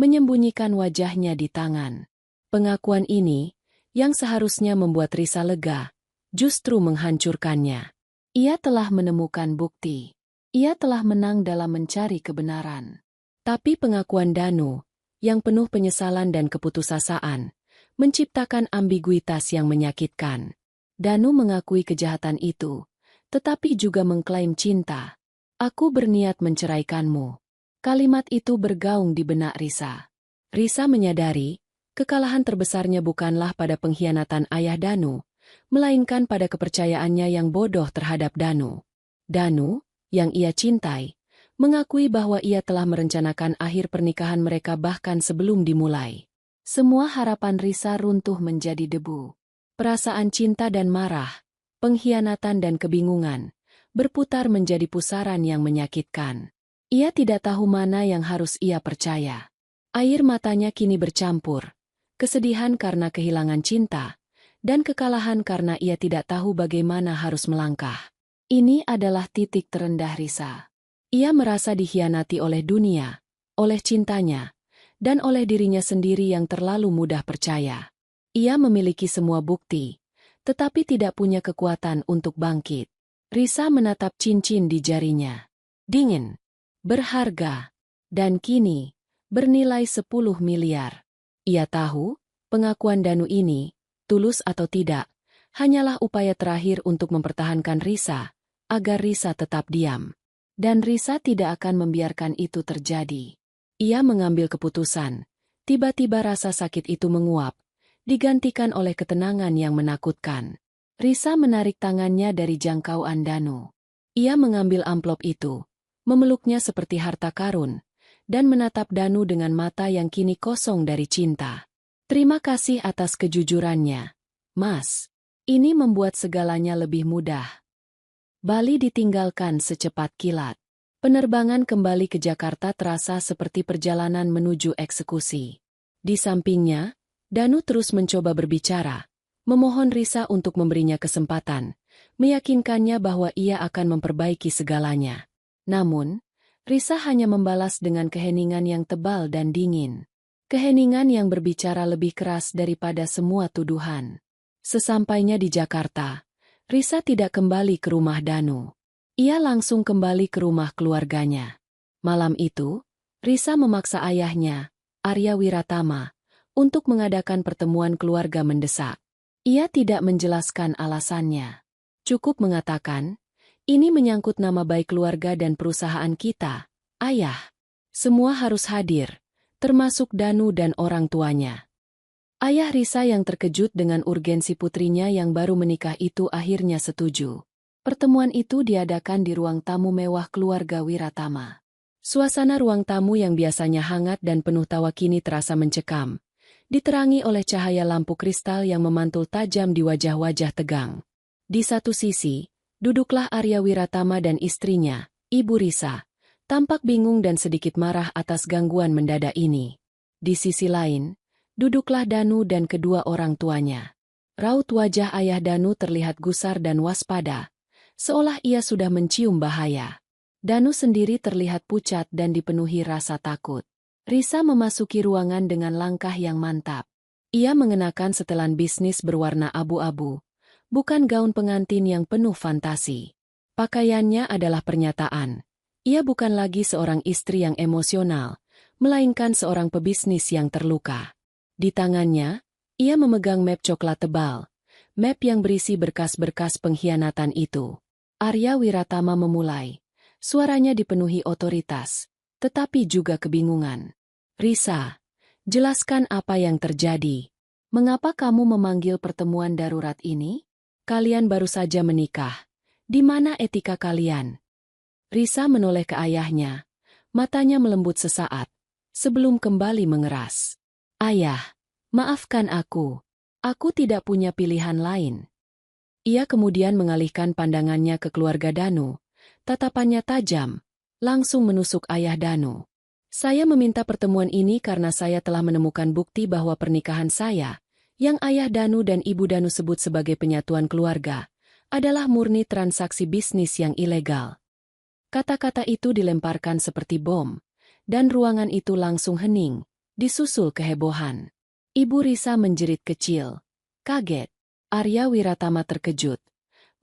menyembunyikan wajahnya di tangan. Pengakuan ini, yang seharusnya membuat Risa lega, justru menghancurkannya. Ia telah menemukan bukti. Ia telah menang dalam mencari kebenaran. Tapi pengakuan Danu, yang penuh penyesalan dan keputusasaan, menciptakan ambiguitas yang menyakitkan. Danu mengakui kejahatan itu, tetapi juga mengklaim cinta. Aku berniat menceraikanmu. Kalimat itu bergaung di benak Risa. Risa menyadari, kekalahan terbesarnya bukanlah pada pengkhianatan ayah Danu, melainkan pada kepercayaannya yang bodoh terhadap Danu. Danu, yang ia cintai, mengakui bahwa ia telah merencanakan akhir pernikahan mereka bahkan sebelum dimulai. Semua harapan Risa runtuh menjadi debu. Perasaan cinta dan marah, pengkhianatan dan kebingungan, berputar menjadi pusaran yang menyakitkan. Ia tidak tahu mana yang harus ia percaya. Air matanya kini bercampur, kesedihan karena kehilangan cinta, dan kekalahan karena ia tidak tahu bagaimana harus melangkah. Ini adalah titik terendah Risa. Ia merasa dikhianati oleh dunia, oleh cintanya, dan oleh dirinya sendiri yang terlalu mudah percaya. Ia memiliki semua bukti, tetapi tidak punya kekuatan untuk bangkit. Risa menatap cincin di jarinya. Dingin, berharga, dan kini bernilai 10 miliar. Ia tahu, pengakuan Danu ini, tulus atau tidak, hanyalah upaya terakhir untuk mempertahankan Risa, agar Risa tetap diam. Dan Risa tidak akan membiarkan itu terjadi. Ia mengambil keputusan. Tiba-tiba rasa sakit itu menguap, digantikan oleh ketenangan yang menakutkan. Risa menarik tangannya dari jangkauan Danu. Ia mengambil amplop itu, memeluknya seperti harta karun, dan menatap Danu dengan mata yang kini kosong dari cinta. Terima kasih atas kejujurannya, Mas. Ini membuat segalanya lebih mudah. Bali ditinggalkan secepat kilat. Penerbangan kembali ke Jakarta terasa seperti perjalanan menuju eksekusi. Di sampingnya, Danu terus mencoba berbicara, memohon Risa untuk memberinya kesempatan, meyakinkannya bahwa ia akan memperbaiki segalanya. Namun, Risa hanya membalas dengan keheningan yang tebal dan dingin. Keheningan yang berbicara lebih keras daripada semua tuduhan. Sesampainya di Jakarta, Risa tidak kembali ke rumah Danu. Ia langsung kembali ke rumah keluarganya. Malam itu, Risa memaksa ayahnya, Arya Wiratama, untuk mengadakan pertemuan keluarga mendesak. Ia tidak menjelaskan alasannya. Cukup mengatakan, ini menyangkut nama baik keluarga dan perusahaan kita, Ayah. Semua harus hadir, termasuk Danu dan orang tuanya. Ayah Risa yang terkejut dengan urgensi putrinya yang baru menikah itu akhirnya setuju. Pertemuan itu diadakan di ruang tamu mewah keluarga Wiratama. Suasana ruang tamu yang biasanya hangat dan penuh tawa kini terasa mencekam, diterangi oleh cahaya lampu kristal yang memantul tajam di wajah-wajah tegang. Di satu sisi, duduklah Arya Wiratama dan istrinya, Ibu Risa, tampak bingung dan sedikit marah atas gangguan mendadak ini. Di sisi lain, duduklah Danu dan kedua orang tuanya. Raut wajah ayah Danu terlihat gusar dan waspada, seolah ia sudah mencium bahaya. Danu sendiri terlihat pucat dan dipenuhi rasa takut. Risa memasuki ruangan dengan langkah yang mantap. Ia mengenakan setelan bisnis berwarna abu-abu, bukan gaun pengantin yang penuh fantasi. Pakaiannya adalah pernyataan. Ia bukan lagi seorang istri yang emosional, melainkan seorang pebisnis yang terluka. Di tangannya, ia memegang map coklat tebal, map yang berisi berkas-berkas pengkhianatan itu. Arya Wiratama memulai. Suaranya dipenuhi otoritas, tetapi juga kebingungan. Risa, jelaskan apa yang terjadi. Mengapa kamu memanggil pertemuan darurat ini? Kalian baru saja menikah. Di mana etika kalian? Risa menoleh ke ayahnya. Matanya melembut sesaat, sebelum kembali mengeras. Ayah, maafkan aku. Aku tidak punya pilihan lain. Ia kemudian mengalihkan pandangannya ke keluarga Danu. Tatapannya tajam, langsung menusuk ayah Danu. Saya meminta pertemuan ini karena saya telah menemukan bukti bahwa pernikahan saya, yang ayah Danu dan ibu Danu sebut sebagai penyatuan keluarga, adalah murni transaksi bisnis yang ilegal. Kata-kata itu dilemparkan seperti bom, dan ruangan itu langsung hening, disusul kehebohan. Ibu Risa menjerit kecil, kaget. Arya Wiratama terkejut,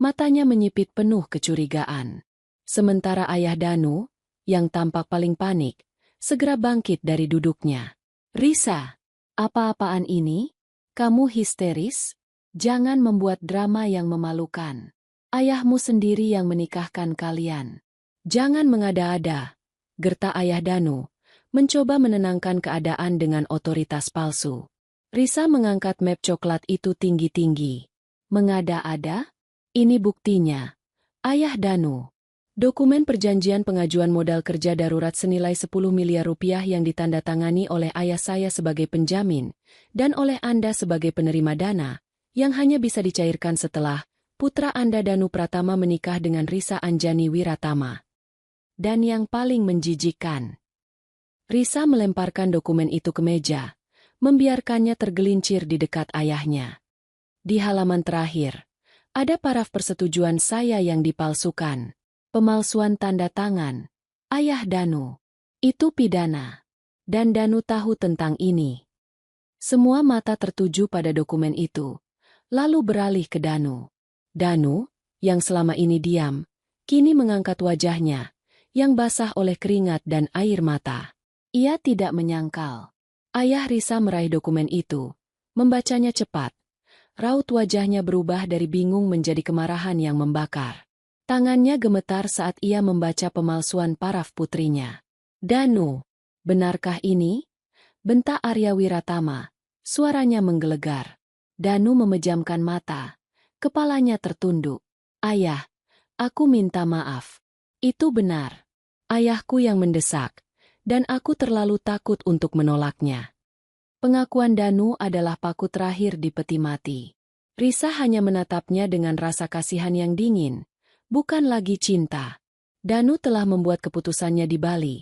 matanya menyipit penuh kecurigaan. Sementara ayah Danu, yang tampak paling panik, segera bangkit dari duduknya. Risa, apa-apaan ini? Kamu histeris? Jangan membuat drama yang memalukan. Ayahmu sendiri yang menikahkan kalian. Jangan mengada-ada, gerta ayah Danu, mencoba menenangkan keadaan dengan otoritas palsu. Risa mengangkat map coklat itu tinggi-tinggi. Mengada-ada? Ini buktinya. Ayah Danu. Dokumen perjanjian pengajuan modal kerja darurat senilai 10 miliar rupiah yang ditandatangani oleh ayah saya sebagai penjamin, dan oleh Anda sebagai penerima dana, yang hanya bisa dicairkan setelah putra Anda Danu Pratama menikah dengan Risa Anjani Wiratama. Dan yang paling menjijikkan, Risa melemparkan dokumen itu ke meja, membiarkannya tergelincir di dekat ayahnya. Di halaman terakhir, ada paraf persetujuan saya yang dipalsukan. Pemalsuan tanda tangan. Ayah Danu. Itu pidana. Dan Danu tahu tentang ini. Semua mata tertuju pada dokumen itu, lalu beralih ke Danu. Danu, yang selama ini diam, kini mengangkat wajahnya, yang basah oleh keringat dan air mata. Ia tidak menyangkal. Ayah Risa meraih dokumen itu, membacanya cepat. Raut wajahnya berubah dari bingung menjadi kemarahan yang membakar. Tangannya gemetar saat ia membaca pemalsuan paraf putrinya. Danu, benarkah ini? Bentak Arya Wiratama, suaranya menggelegar. Danu memejamkan mata, kepalanya tertunduk. Ayah, aku minta maaf. Itu benar. Ayahku yang mendesak, dan aku terlalu takut untuk menolaknya. Pengakuan Danu adalah paku terakhir di peti mati. Risa hanya menatapnya dengan rasa kasihan yang dingin. Bukan lagi cinta. Danu telah membuat keputusannya di Bali,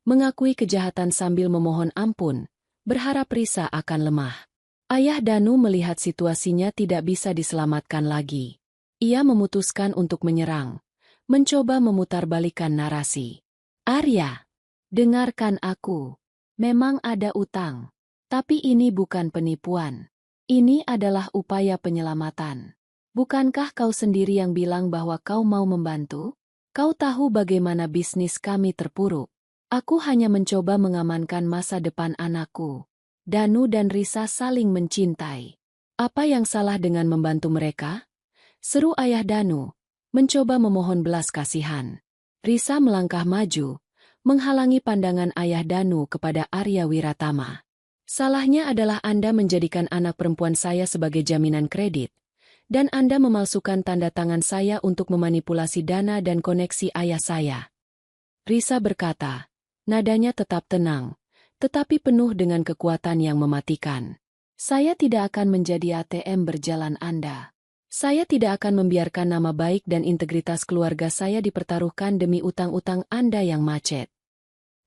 mengakui kejahatan sambil memohon ampun, berharap Risa akan lemah. Ayah Danu melihat situasinya tidak bisa diselamatkan lagi. Ia memutuskan untuk menyerang, mencoba memutarbalikkan narasi. Arya, dengarkan aku. Memang ada utang. Tapi ini bukan penipuan. Ini adalah upaya penyelamatan. Bukankah kau sendiri yang bilang bahwa kau mau membantu? Kau tahu bagaimana bisnis kami terpuruk. Aku hanya mencoba mengamankan masa depan anakku. Danu dan Risa saling mencintai. Apa yang salah dengan membantu mereka? Seru ayah Danu, mencoba memohon belas kasihan. Risa melangkah maju, menghalangi pandangan ayah Danu kepada Arya Wiratama. Salahnya adalah Anda menjadikan anak perempuan saya sebagai jaminan kredit, dan Anda memalsukan tanda tangan saya untuk memanipulasi dana dan koneksi ayah saya. Risa berkata, nadanya tetap tenang, tetapi penuh dengan kekuatan yang mematikan. Saya tidak akan menjadi ATM berjalan Anda. Saya tidak akan membiarkan nama baik dan integritas keluarga saya dipertaruhkan demi utang-utang Anda yang macet.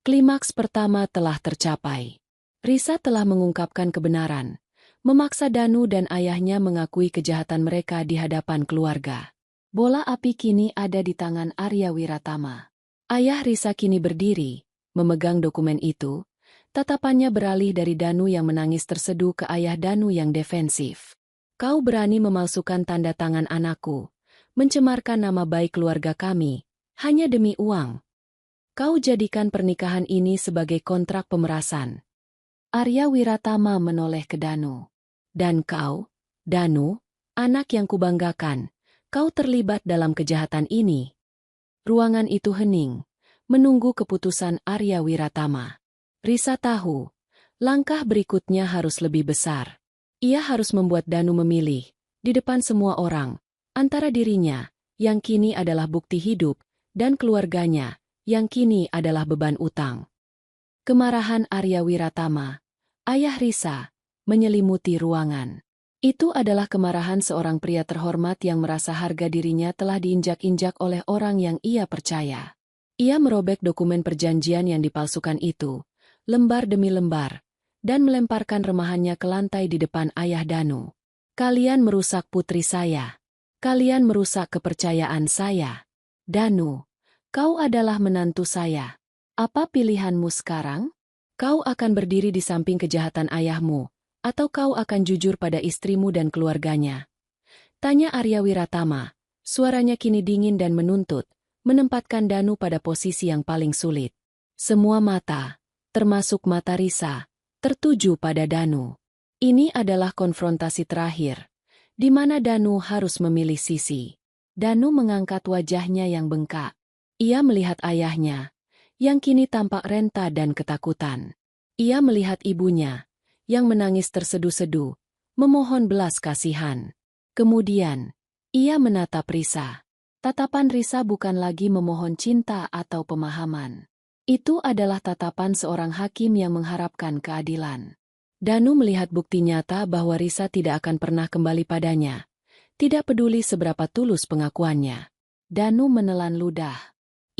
Klimaks pertama telah tercapai. Risa telah mengungkapkan kebenaran, memaksa Danu dan ayahnya mengakui kejahatan mereka di hadapan keluarga. Bola api kini ada di tangan Arya Wiratama. Ayah Risa kini berdiri, memegang dokumen itu, tatapannya beralih dari Danu yang menangis terseduh ke ayah Danu yang defensif. Kau berani memalsukan tanda tangan anakku, mencemarkan nama baik keluarga kami, hanya demi uang. Kau jadikan pernikahan ini sebagai kontrak pemerasan. Arya Wiratama menoleh ke Danu. Dan kau, Danu, anak yang kubanggakan, kau terlibat dalam kejahatan ini. Ruangan itu hening, menunggu keputusan Arya Wiratama. Risa tahu, langkah berikutnya harus lebih besar. Ia harus membuat Danu memilih, di depan semua orang, antara dirinya, yang kini adalah bukti hidup, dan keluarganya, yang kini adalah beban utang. Kemarahan Arya Wiratama, ayah Risa, menyelimuti ruangan. Itu adalah kemarahan seorang pria terhormat yang merasa harga dirinya telah diinjak-injak oleh orang yang ia percaya. Ia merobek dokumen perjanjian yang dipalsukan itu, lembar demi lembar, dan melemparkan remahannya ke lantai di depan ayah Danu. Kalian merusak putri saya. Kalian merusak kepercayaan saya. Danu, kau adalah menantu saya. Apa pilihanmu sekarang? Kau akan berdiri di samping kejahatan ayahmu, atau kau akan jujur pada istrimu dan keluarganya? Tanya Arya Wiratama, suaranya kini dingin dan menuntut, menempatkan Danu pada posisi yang paling sulit. Semua mata, termasuk mata Risa, tertuju pada Danu. Ini adalah konfrontasi terakhir, di mana Danu harus memilih sisi. Danu mengangkat wajahnya yang bengkak. Ia melihat ayahnya, yang kini tampak renta dan ketakutan. Ia melihat ibunya, yang menangis terseduh-seduh, memohon belas kasihan. Kemudian, ia menatap Risa. Tatapan Risa bukan lagi memohon cinta atau pemahaman. Itu adalah tatapan seorang hakim yang mengharapkan keadilan. Danu melihat bukti nyata bahwa Risa tidak akan pernah kembali padanya. Tidak peduli seberapa tulus pengakuannya. Danu menelan ludah.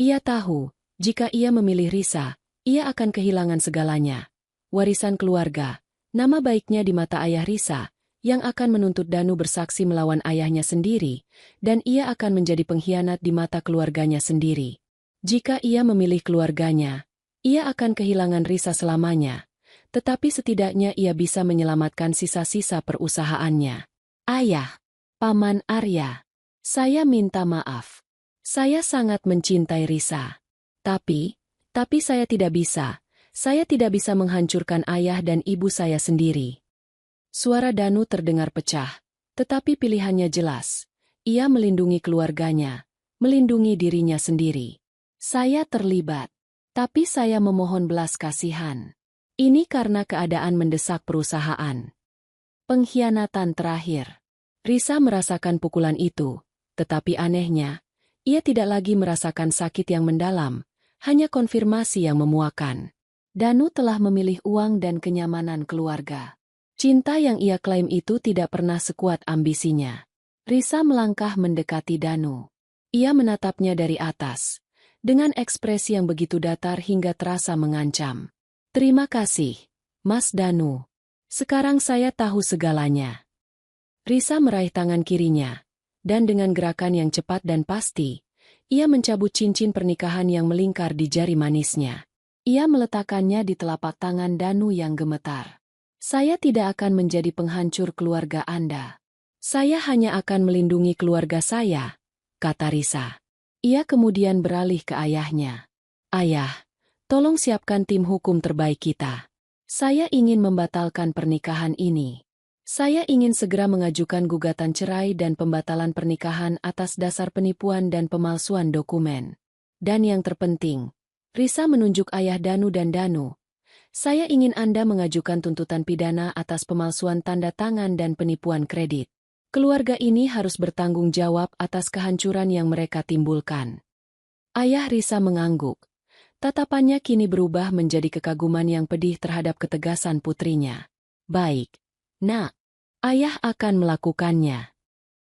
Ia tahu, jika ia memilih Risa, ia akan kehilangan segalanya. Warisan keluarga, nama baiknya di mata ayah Risa, yang akan menuntut Danu bersaksi melawan ayahnya sendiri, dan ia akan menjadi pengkhianat di mata keluarganya sendiri. Jika ia memilih keluarganya, ia akan kehilangan Risa selamanya, tetapi setidaknya ia bisa menyelamatkan sisa-sisa perusahaannya. Ayah, Paman Arya, saya minta maaf. Saya sangat mencintai Risa. Tapi saya tidak bisa. Saya tidak bisa menghancurkan ayah dan ibu saya sendiri. Suara Danu terdengar pecah, tetapi pilihannya jelas. Ia melindungi keluarganya, melindungi dirinya sendiri. Saya terlibat, tapi saya memohon belas kasihan. Ini karena keadaan mendesak perusahaan. Pengkhianatan terakhir. Risa merasakan pukulan itu, tetapi anehnya, ia tidak lagi merasakan sakit yang mendalam, hanya konfirmasi yang memuakan. Danu telah memilih uang dan kenyamanan keluarga. Cinta yang ia klaim itu tidak pernah sekuat ambisinya. Risa melangkah mendekati Danu. Ia menatapnya dari atas, dengan ekspresi yang begitu datar hingga terasa mengancam. Terima kasih, Mas Danu. Sekarang saya tahu segalanya. Risa meraih tangan kirinya, dan dengan gerakan yang cepat dan pasti, ia mencabut cincin pernikahan yang melingkar di jari manisnya. Ia meletakkannya di telapak tangan Danu yang gemetar. Saya tidak akan menjadi penghancur keluarga Anda. Saya hanya akan melindungi keluarga saya, kata Risa. Ia kemudian beralih ke ayahnya. Ayah, tolong siapkan tim hukum terbaik kita. Saya ingin membatalkan pernikahan ini. Saya ingin segera mengajukan gugatan cerai dan pembatalan pernikahan atas dasar penipuan dan pemalsuan dokumen. Dan yang terpenting, Risa menunjuk ayah Danu dan Danu. Saya ingin Anda mengajukan tuntutan pidana atas pemalsuan tanda tangan dan penipuan kredit. Keluarga ini harus bertanggung jawab atas kehancuran yang mereka timbulkan. Ayah Risa mengangguk. Tatapannya kini berubah menjadi kekaguman yang pedih terhadap ketegasan putrinya. Baik, Nak. Ayah akan melakukannya.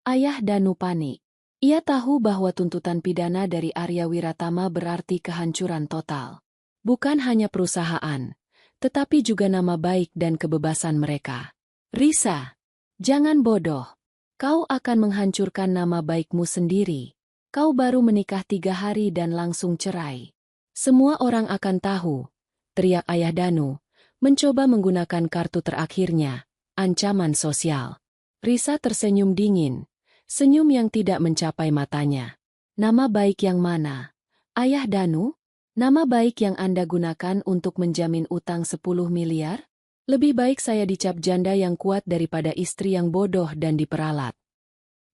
Ayah Danu panik. Ia tahu bahwa tuntutan pidana dari Arya Wiratama berarti kehancuran total. Bukan hanya perusahaan, tetapi juga nama baik dan kebebasan mereka. Risa, jangan bodoh. Kau akan menghancurkan nama baikmu sendiri. Kau baru menikah 3 hari dan langsung cerai. Semua orang akan tahu, teriak ayah Danu, mencoba menggunakan kartu terakhirnya. Ancaman sosial. Risa tersenyum dingin, senyum yang tidak mencapai matanya. Nama baik yang mana? Ayah Danu? Nama baik yang Anda gunakan untuk menjamin utang 10 miliar? Lebih baik saya dicap janda yang kuat daripada istri yang bodoh dan diperalat.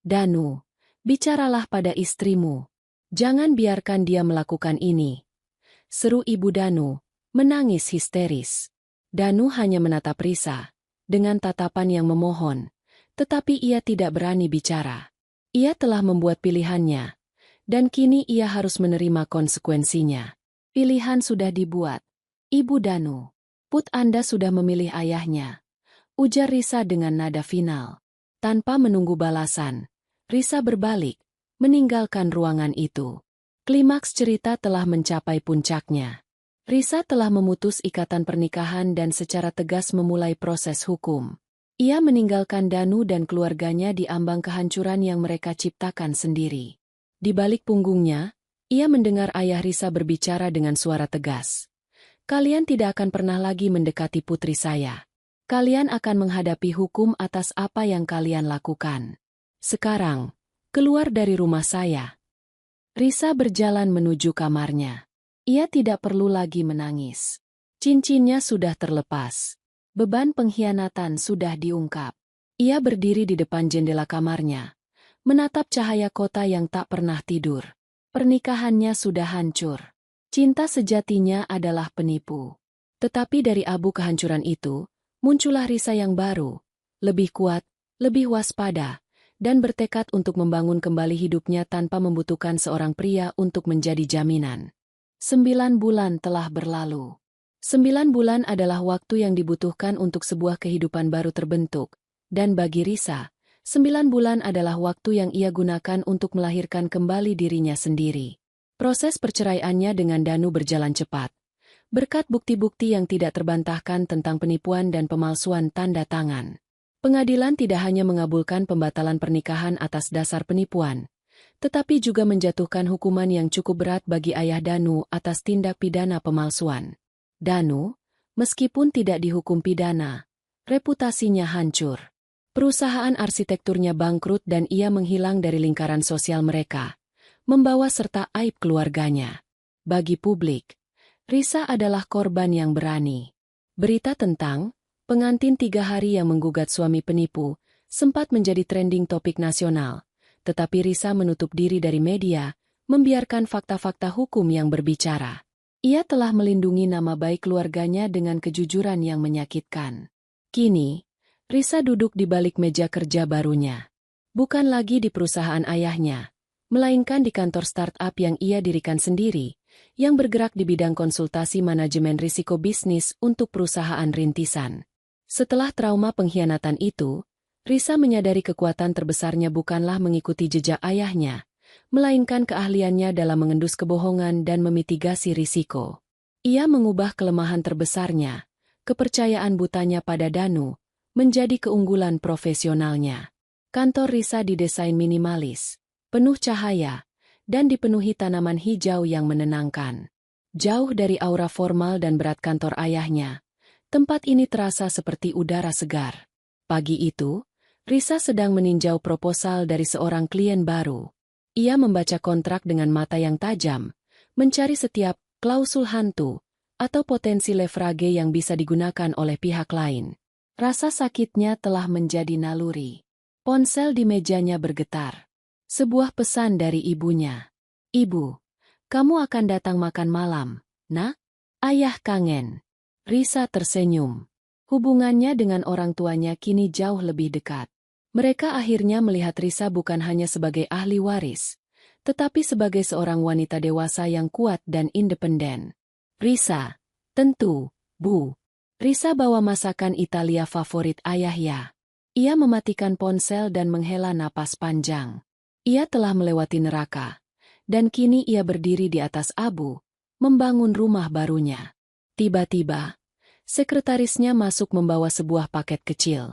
Danu, bicaralah pada istrimu. Jangan biarkan dia melakukan ini. Seru Ibu Danu, menangis histeris. Danu hanya menatap Risa dengan tatapan yang memohon, tetapi ia tidak berani bicara. Ia telah membuat pilihannya, dan kini ia harus menerima konsekuensinya. Pilihan sudah dibuat. Ibu Danu, Put Anda sudah memilih ayahnya, ujar Risa dengan nada final. Tanpa menunggu balasan, Risa berbalik, meninggalkan ruangan itu. Klimaks cerita telah mencapai puncaknya. Risa telah memutus ikatan pernikahan dan secara tegas memulai proses hukum. Ia meninggalkan Danu dan keluarganya di ambang kehancuran yang mereka ciptakan sendiri. Di balik punggungnya, ia mendengar ayah Risa berbicara dengan suara tegas. Kalian tidak akan pernah lagi mendekati putri saya. Kalian akan menghadapi hukum atas apa yang kalian lakukan. Sekarang, keluar dari rumah saya. Risa berjalan menuju kamarnya. Ia tidak perlu lagi menangis. Cincinnya sudah terlepas. Beban pengkhianatan sudah diungkap. Ia berdiri di depan jendela kamarnya, menatap cahaya kota yang tak pernah tidur. Pernikahannya sudah hancur. Cinta sejatinya adalah penipu. Tetapi dari abu kehancuran itu, muncullah Risa yang baru, lebih kuat, lebih waspada, dan bertekad untuk membangun kembali hidupnya tanpa membutuhkan seorang pria untuk menjadi jaminan. 9 bulan telah berlalu. 9 bulan adalah waktu yang dibutuhkan untuk sebuah kehidupan baru terbentuk, dan bagi Risa, 9 bulan adalah waktu yang ia gunakan untuk melahirkan kembali dirinya sendiri. Proses perceraiannya dengan Danu berjalan cepat, berkat bukti-bukti yang tidak terbantahkan tentang penipuan dan pemalsuan tanda tangan. Pengadilan tidak hanya mengabulkan pembatalan pernikahan atas dasar penipuan, tetapi juga menjatuhkan hukuman yang cukup berat bagi ayah Danu atas tindak pidana pemalsuan. Danu, meskipun tidak dihukum pidana, reputasinya hancur. Perusahaan arsitekturnya bangkrut dan ia menghilang dari lingkaran sosial mereka, membawa serta aib keluarganya. Bagi publik, Risa adalah korban yang berani. Berita tentang pengantin 3 hari yang menggugat suami penipu sempat menjadi trending topik nasional. Tetapi Risa menutup diri dari media, membiarkan fakta-fakta hukum yang berbicara. Ia telah melindungi nama baik keluarganya dengan kejujuran yang menyakitkan. Kini, Risa duduk di balik meja kerja barunya. Bukan lagi di perusahaan ayahnya, melainkan di kantor startup yang ia dirikan sendiri, yang bergerak di bidang konsultasi manajemen risiko bisnis untuk perusahaan rintisan. Setelah trauma pengkhianatan itu, Risa menyadari kekuatan terbesarnya bukanlah mengikuti jejak ayahnya, melainkan keahliannya dalam mengendus kebohongan dan memitigasi risiko. Ia mengubah kelemahan terbesarnya, kepercayaan butanya pada Danu, menjadi keunggulan profesionalnya. Kantor Risa didesain minimalis, penuh cahaya, dan dipenuhi tanaman hijau yang menenangkan. Jauh dari aura formal dan berat kantor ayahnya, tempat ini terasa seperti udara segar. Pagi itu, Risa sedang meninjau proposal dari seorang klien baru. Ia membaca kontrak dengan mata yang tajam, mencari setiap klausul hantu atau potensi leverage yang bisa digunakan oleh pihak lain. Rasa sakitnya telah menjadi naluri. Ponsel di mejanya bergetar. Sebuah pesan dari ibunya. Ibu, kamu akan datang makan malam, nak? Ayah kangen. Risa tersenyum. Hubungannya dengan orang tuanya kini jauh lebih dekat. Mereka akhirnya melihat Risa bukan hanya sebagai ahli waris, tetapi sebagai seorang wanita dewasa yang kuat dan independen. Risa, tentu, Bu. Risa bawa masakan Italia favorit ayah ya. Ia mematikan ponsel dan menghela napas panjang. Ia telah melewati neraka, dan kini ia berdiri di atas abu, membangun rumah barunya. Tiba-tiba, sekretarisnya masuk membawa sebuah paket kecil.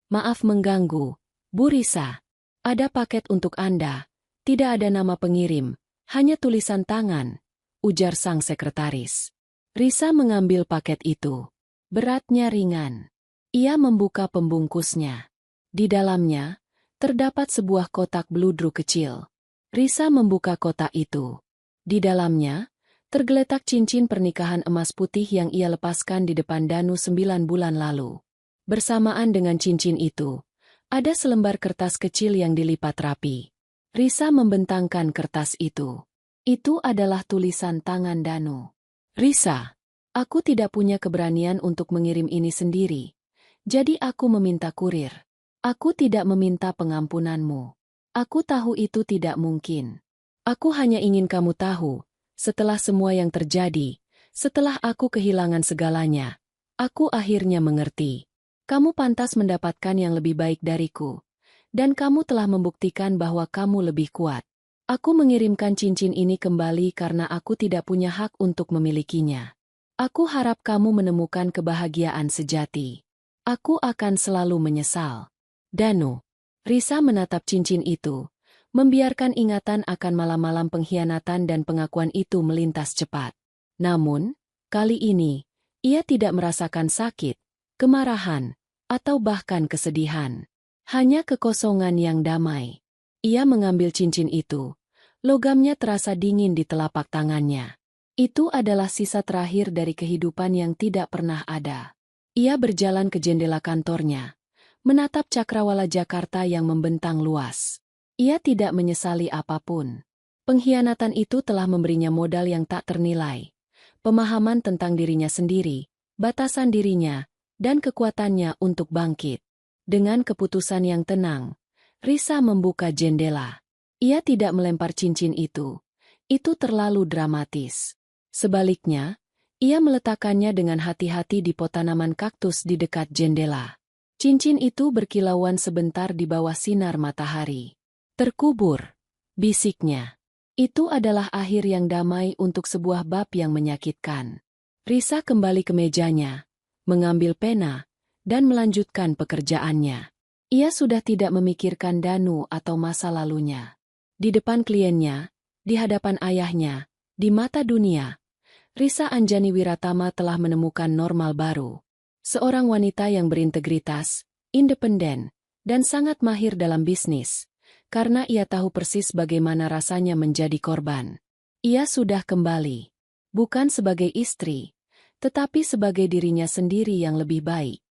Maaf mengganggu, Bu Risa. Ada paket untuk Anda. Tidak ada nama pengirim, hanya tulisan tangan, ujar sang sekretaris. Risa mengambil paket itu. Beratnya ringan. Ia membuka pembungkusnya. Di dalamnya, terdapat sebuah kotak bludru kecil. Risa membuka kotak itu. Di dalamnya, tergeletak cincin pernikahan emas putih yang ia lepaskan di depan Danu 9 bulan lalu. Bersamaan dengan cincin itu, ada selembar kertas kecil yang dilipat rapi. Risa membentangkan kertas itu. Itu adalah tulisan tangan Danu. Risa, aku tidak punya keberanian untuk mengirim ini sendiri. Jadi aku meminta kurir. Aku tidak meminta pengampunanmu. Aku tahu itu tidak mungkin. Aku hanya ingin kamu tahu, setelah semua yang terjadi, setelah aku kehilangan segalanya, aku akhirnya mengerti. Kamu pantas mendapatkan yang lebih baik dariku. Dan kamu telah membuktikan bahwa kamu lebih kuat. Aku mengirimkan cincin ini kembali karena aku tidak punya hak untuk memilikinya. Aku harap kamu menemukan kebahagiaan sejati. Aku akan selalu menyesal. Danu. Risa menatap cincin itu, membiarkan ingatan akan malam-malam pengkhianatan dan pengakuan itu melintas cepat. Namun, kali ini, ia tidak merasakan sakit, kemarahan, atau bahkan kesedihan. Hanya kekosongan yang damai. Ia mengambil cincin itu. Logamnya terasa dingin di telapak tangannya. Itu adalah sisa terakhir dari kehidupan yang tidak pernah ada. Ia berjalan ke jendela kantornya, menatap cakrawala Jakarta yang membentang luas. Ia tidak menyesali apapun. Pengkhianatan itu telah memberinya modal yang tak ternilai. Pemahaman tentang dirinya sendiri, batasan dirinya, dan kekuatannya untuk bangkit. Dengan keputusan yang tenang, Risa membuka jendela. Ia tidak melempar cincin itu. Itu terlalu dramatis. Sebaliknya, ia meletakkannya dengan hati-hati di pot tanaman kaktus di dekat jendela. Cincin itu berkilauan sebentar di bawah sinar matahari. Terkubur, bisiknya. Itu adalah akhir yang damai untuk sebuah bab yang menyakitkan. Risa kembali ke mejanya, mengambil pena, dan melanjutkan pekerjaannya. Ia sudah tidak memikirkan Danu atau masa lalunya. Di depan kliennya, di hadapan ayahnya, di mata dunia, Risa Anjani Wiratama telah menemukan normal baru. Seorang wanita yang berintegritas, independen, dan sangat mahir dalam bisnis, karena ia tahu persis bagaimana rasanya menjadi korban. Ia sudah kembali, bukan sebagai istri, tetapi sebagai dirinya sendiri yang lebih baik.